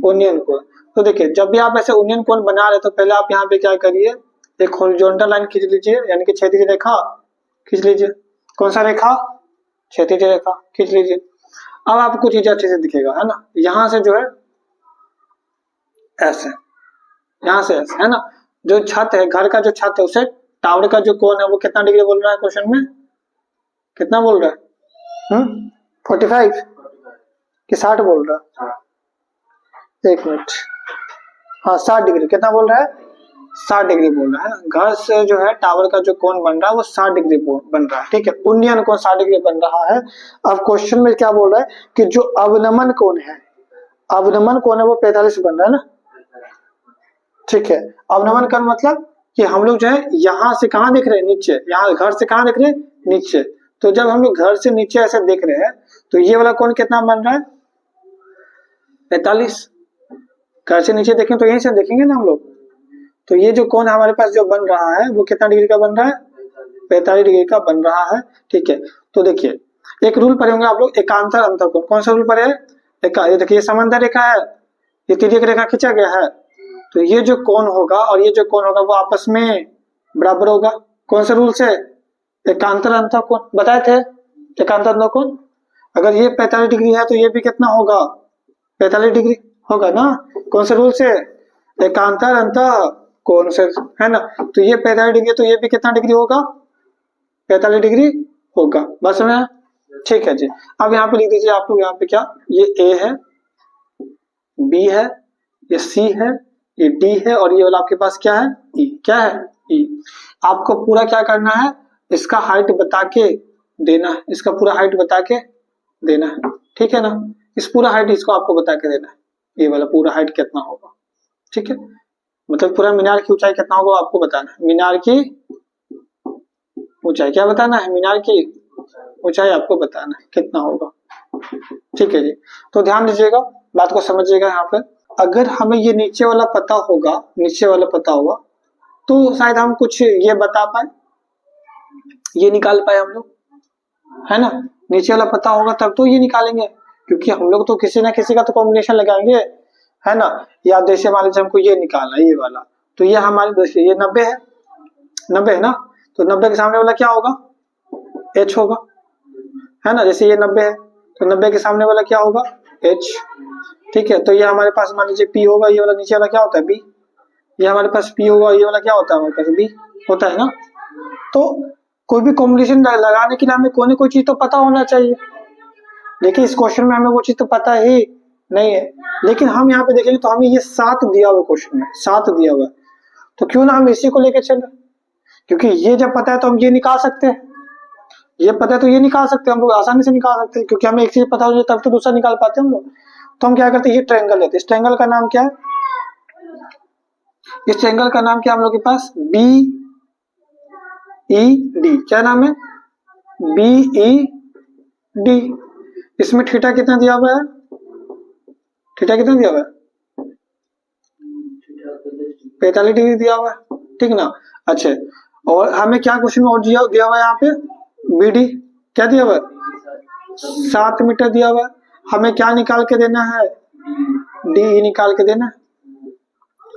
उन्नयन कोण। तो देखिए जब भी आप ऐसे उन्नयन कोण बना रहे तो पहले आप यहाँ पे क्या करिए, एक हॉरिजॉन्टल लाइन खींच लीजिए, यानी कि क्षैतिज रेखा खींच लीजिए। कौन सा रेखा, क्षैतिज रेखा खींच लीजिए। अब आपको कुछ चीजें अच्छे से दिखेगा, है ना। यहाँ से जो है ऐसे, यहाँ से ऐसे, है ना। जो छत है, घर का जो छत है उसे टावर का जो कोण है वो कितना डिग्री बोल रहा है क्वेश्चन में, कितना बोल रहा है, 45 कि 60 बोल रहा है, एक मिनट, हाँ 60 डिग्री। कितना बोल रहा है, 60 डिग्री बोल रहा है ना। घर से जो है टावर का जो कोण बन रहा है वो 60 डिग्री बन रहा है, ठीक है। उन्नयन कोण 60 डिग्री बन रहा है। अब क्वेश्चन में क्या बोल रहा है कि जो अवनमन कोण है, अवनमन कोण है वो 45 बन रहा है ना, ठीक है। अवनमन कोण मतलब कि हम लोग जो है यहाँ से कहाँ देख रहे हैं, नीचे, यहाँ घर से कहाँ देख रहे हैं, नीचे। तो जब हम लोग घर से नीचे ऐसे देख रहे हैं तो ये वाला कोण कितना बन रहा है, 45। घर से नीचे देखें तो यहीं से देखेंगे ना हम लोग, तो ये जो कोण हमारे पास जो बन रहा है वो कितना डिग्री का बन रहा है, 45 डिग्री का बन रहा है, ठीक है। तो देखिए एक रूल पढ़े होंगे आप लोग, एकांतर अंतर कोण। कौन सा रूल पढ़े, ये देखिए समांतर रेखा है, ये तिर्यक रेखा खींचा गया है, तो ये जो कोण होगा और ये जो कोण होगा वो आपस में बराबर होगा। कौन से रूल से, एकांतर अंतर कोण बताए थे, एकांतर अंतर कोण। अगर ये 45 डिग्री है तो ये भी कितना होगा, 45 डिग्री होगा ना। कौन से रूल से, एकांतर अंतर कोण से, है ना। तो ये 45 डिग्री तो ये भी कितना डिग्री होगा, 45 डिग्री होगा, बस में, ठीक है जी। अब यहाँ पे लिख दीजिए आप लोग, यहाँ पे क्या, ये ए है, बी है, ये सी है, ये डी है और ये वाला आपके पास क्या है, ई। क्या है, ई। आपको पूरा क्या करना है, इसका हाइट बता के देना है, इसका पूरा हाइट बता के देना है, ठीक है ना। इस पूरा हाइट इसको आपको बता के देना है, ये वाला पूरा हाइट कितना होगा, ठीक है। मतलब पूरा मीनार की ऊंचाई कितना होगा आपको बताना है, मीनार की ऊंचाई क्या बताना है, मीनार की ऊंचाई आपको बताना है कितना होगा, ठीक है जी। तो ध्यान दीजिएगा, बात को समझिएगा यहाँ पे। अगर हमें ये नीचे वाला पता होगा, तो शायद हम कुछ ये बता पाए, ये निकाल पाए हम लोग, है ना। नीचे वाला पता होगा तब तो ये निकालेंगे, क्योंकि हम लोग तो किसी ना किसी का तो कॉम्बिनेशन लगाएंगे, है ना। या जैसे मान लीजिए हमको ये निकालना है, ये वाला, तो ये हमारे देखिए ये 90 है, 90 है ना, तो 90 के सामने वाला क्या होगा, h होगा, है ना। जैसे ये 90 है तो 90 के सामने वाला क्या होगा, h, ठीक है। तो ये हमारे पास मान लीजिए p होगा, ये वाला नीचे वाला क्या होता है b, ये हमारे पास p होगा, ये वाला क्या होता है हमारे पास b होता है ना। तो कोई भी कॉम्बिनेशन लगाने के लिए हमें कोई ना कोई चीज तो पता होना चाहिए, लेकिन इस क्वेश्चन में हमें वो चीज तो पता ही नहीं है। लेकिन हम यहाँ पे देखेंगे तो हमें ये 7 दिया हुआ क्वेश्चन में, 7 दिया हुआ है, तो क्यों ना हम इसी को लेके चले, क्योंकि ये जब पता है तो हम ये निकाल सकते हैं, ये पता है तो ये निकाल सकते हैं, हम लोग आसानी से निकाल सकते हैं, क्योंकि हमें एक चीज पता हो जाए तब तो दूसरा निकाल पाते हैं हम लोग। तो हम क्या करते हैं, ये ट्रायंगल लेते हैं, इस ट्रायंगल का नाम क्या है, इस ट्रायंगल का नाम क्या है हम लोग के पास, बी ई डी, क्या नाम है, बी ई डी। इसमें थीटा कितना दिया हुआ है, थीटा कितना दिया हुआ है, 45 डिग्री दिया हुआ है, ठीक ना। अच्छा, और हमें क्या क्वेश्चन में और दिया हुआ है यहाँ पे, बी डी क्या दिया हुआ है, 7 मीटर दिया हुआ है। हमें क्या निकाल के देना है, डी ई निकाल के देना है,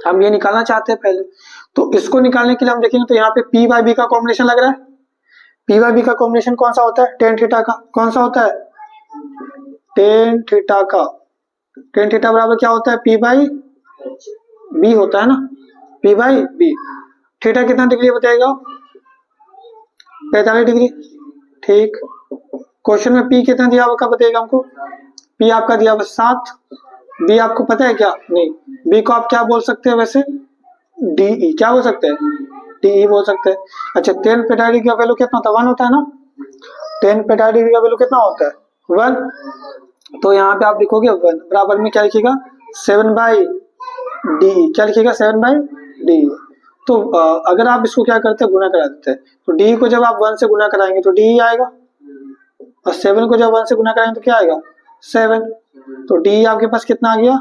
हम ये निकालना चाहते हैं पहले। तो इसको निकालने के लिए हम देखेंगे तो यहाँ पे पी बाई बी का कॉम्बिनेशन लग रहा है, पी बाई बी का कॉम्बिनेशन कौन सा होता है, टेन थीटा का, कौन सा होता है, टेन थीटा का। टेन थीटा बराबर क्या होता है, पी बाई बी होता है ना, पी बाई बी। थीटा कितना डिग्री बताएगा, 45 डिग्री, ठीक। क्वेश्चन में पी कितना दिया हुआ बताएगा हमको, पी आपका दिया हुआ 7, बी आपको पता है क्या, नहीं, बी को आप क्या बोल सकते हैं वैसे, डीई, क्या बोल सकते हैं, डीई बोल सकते हैं। अच्छा, टेन पेटा डिग्री का वैल्यू कितना होता है, 1 होता है ना, टेन पेटा डिग्री का वैल्यू कितना होता है, 1। तो यहाँ पे आप लिखोगे 1 बराबर में क्या लिखिएगा, 7 बाई डी, क्या लिखिएगा, 7 बाई डी। तो अगर आप इसको क्या करते हैं, गुना करा देते हैं, तो डी को जब आप 1 से गुना कराएंगे तो डी आएगा, और 7 को जब 1 से गुना कराएंगे तो क्या आएगा, 7। तो डी आपके पास कितना आ गया,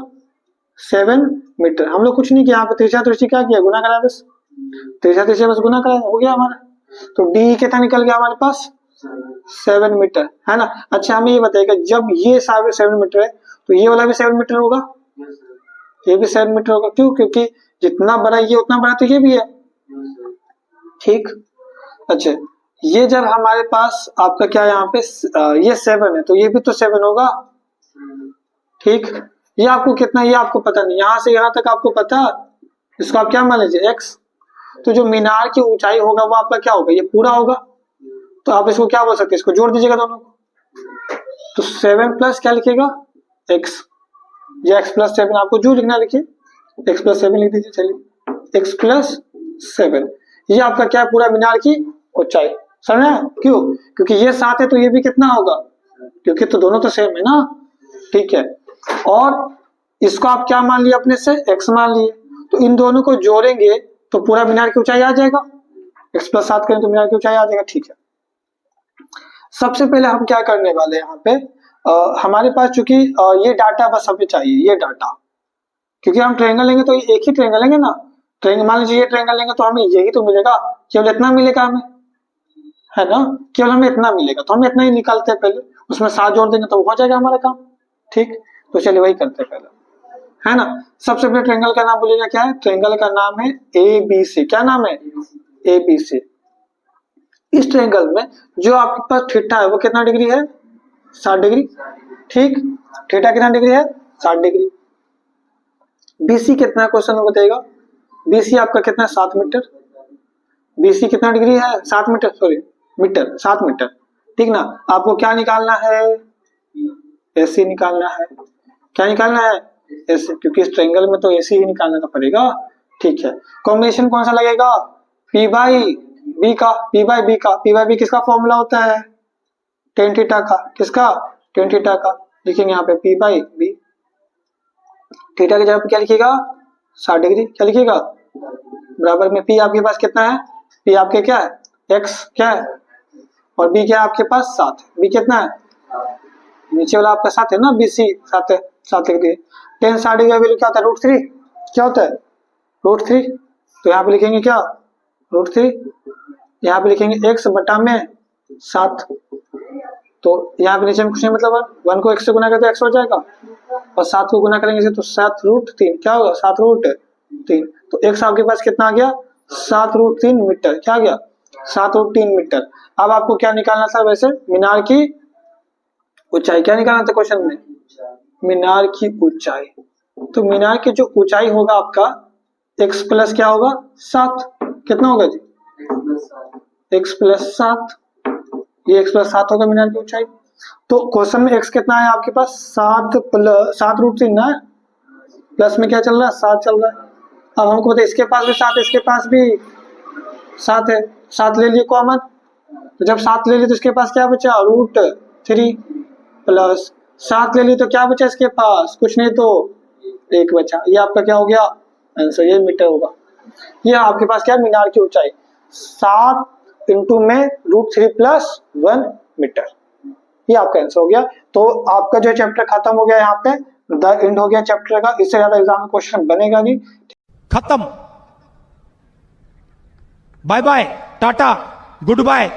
7 मीटर। हम लोग कुछ नहीं किया, यहाँ पे तिरछा तिरछी क्या किया, गुना कराया, बस तिरछा तिरछा बस गुना कराया, हो गया हमारा। तो डी कितना निकल गया हमारे पास, 7 मीटर, है ना। अच्छा, हमें ये बताइएगा जब ये 7 मीटर है तो ये वाला भी 7 मीटर होगा, ये भी 7 मीटर होगा, क्यों, क्योंकि जितना बड़ा ये उतना बड़ा तो ये भी है, ठीक। अच्छा, ये जब हमारे पास आपका क्या यहाँ पे ये 7 है तो ये भी तो 7 होगा, ठीक। ये आपको कितना, ये आपको पता नहीं, यहाँ से यहाँ तक आपको पता, इसको आप क्या मान लीजिए x। तो जो मीनार की ऊंचाई होगा वो आपका क्या होगा, ये पूरा होगा, तो आप इसको क्या बोल सकते हैं, इसको जोड़ दीजिएगा दोनों को, तो 7 प्लस क्या लिखिएगा, x, ये x प्लस 7 आपको जो लिखना लिखिए, x प्लस 7 लिख दीजिए, चलिए x प्लस 7, ये आपका क्या है, पूरा मीनार की ऊंचाई, समझे, क्यों, क्योंकि ये 7 है तो ये भी कितना होगा, क्योंकि तो दोनों तो सेम है ना, ठीक है। और इसको आप क्या मान लिए अपने से, x मान लिए, तो इन दोनों को जोड़ेंगे तो पूरा मीनार की ऊंचाई आ जाएगा, x प्लस 7 करें तो मीनार की ऊंचाई आ जाएगा, ठीक है। सबसे पहले हम क्या करने वाले हैं यहाँ पे, हमारे पास चूंकि ये डाटा बस हमें चाहिए, ये डाटा, क्योंकि हम ट्रायंगल लेंगे तो एक ही ट्रायंगल लेंगे ना, ट्रायंगल मान लीजिए ये ट्रायंगल लेंगे तो हमें यही तो मिलेगा, केवल इतना मिलेगा हमें, है ना, केवल हमें इतना मिलेगा, तो हम इतना ही निकालते हैं पहले, उसमें 7 जोड़ देंगे तो हो जाएगा हमारा काम, ठीक। तो चलिए वही करते हैं पहले, है ना। सबसे पहले ट्रायंगल का नाम बोलिएगा, क्या है, ट्रायंगल का नाम है ABC, क्या नाम है, ABC। इस ट्रायंगल में जो आपके पास थीटा है वो कितना डिग्री है, 60 डिग्री, ठीक। थीटा कितना डिग्री है, 60 डिग्री। BC कितना क्वेश्चन में बताएगा, BC आपका कितना है, 7 मीटर, BC कितना डिग्री है, 7 मीटर, सॉरी मीटर, 7 मीटर, ठीक ना। आपको क्या निकालना है, AC निकालना है, क्या निकालना है, AC, क्योंकि इस ट्रायंगल में तो AC ही निकालना तो पड़ेगा, ठीक है। कॉम्बिनेशन कौन सा लगेगा, P बाई B का, P बाई B का, P बाई B किसका फॉर्मूला होता है, टेन थीटा का, किसका, टेन थीटा का, लिखेंगे यहाँ पे P बाई B, थीटा की जगह पे क्या लिखिएगा, 60 डिग्री, क्या लिखिएगा, बराबर में P आपके पास कितना है, P आपके क्या है, X क्या है, और B क्या है आपके पास 7, B कितना है, नीचे वाला आपका 7 है ना, BC 7 है, 7 लिख दिए। टेन 60 का वैल्यू क्या होता है, √3 क्या होता है, √3। तो यहाँ पे लिखेंगे क्या, √3। यहाँ पे लिखेंगे x बटा में 7। तो यहाँ पे नीचे में कुछ नहीं, मतलब 1 को x से गुना करते x हो जाएगा, और 7 को गुना करेंगे तो 7√3 क्या होगा, 7√3। तो x आपके पास कितना आ गया, 7√3 मीटर। क्या आ गया, 7√3 मीटर। अब आपको क्या निकालना था वैसे, मीनार की ऊंचाई। क्या निकालना था क्वेश्चन में, मीनार की ऊंचाई। तो मीनार की जो ऊंचाई होगा आपका x प्लस क्या होगा 7, कितना होगा जी, x प्लस 7, ये x प्लस 7 होगा मीनार की ऊंचाई। तो क्वेश्चन में x कितना है आपके पास, 7√3 ना, प्लस में क्या चल रहा है, 7 चल रहा है। अब हमको पता है इसके पास भी 7, इसके पास भी 7 है, 7 ले लिए कॉमन। तो जब 7 ले लिए तो इसके पास क्या बचा, √3 प्लस 7 ले ली तो क्या बचा इसके पास, कुछ नहीं तो 1 बचा। ये आपका क्या हो गया आंसर, ये मीटर होगा। ये आपके पास क्या है, मीनार की ऊंचाई 7 इंटू में √3 प्लस 1 मीटर। ये आपका आंसर हो गया। तो आपका जो चैप्टर खत्म हो गया, यहाँ पे द एंड हो गया चैप्टर का। इससे ज्यादा एग्जाम में क्वेश्चन बनेगा नहीं। खत्म, bye bye, tata, good bye.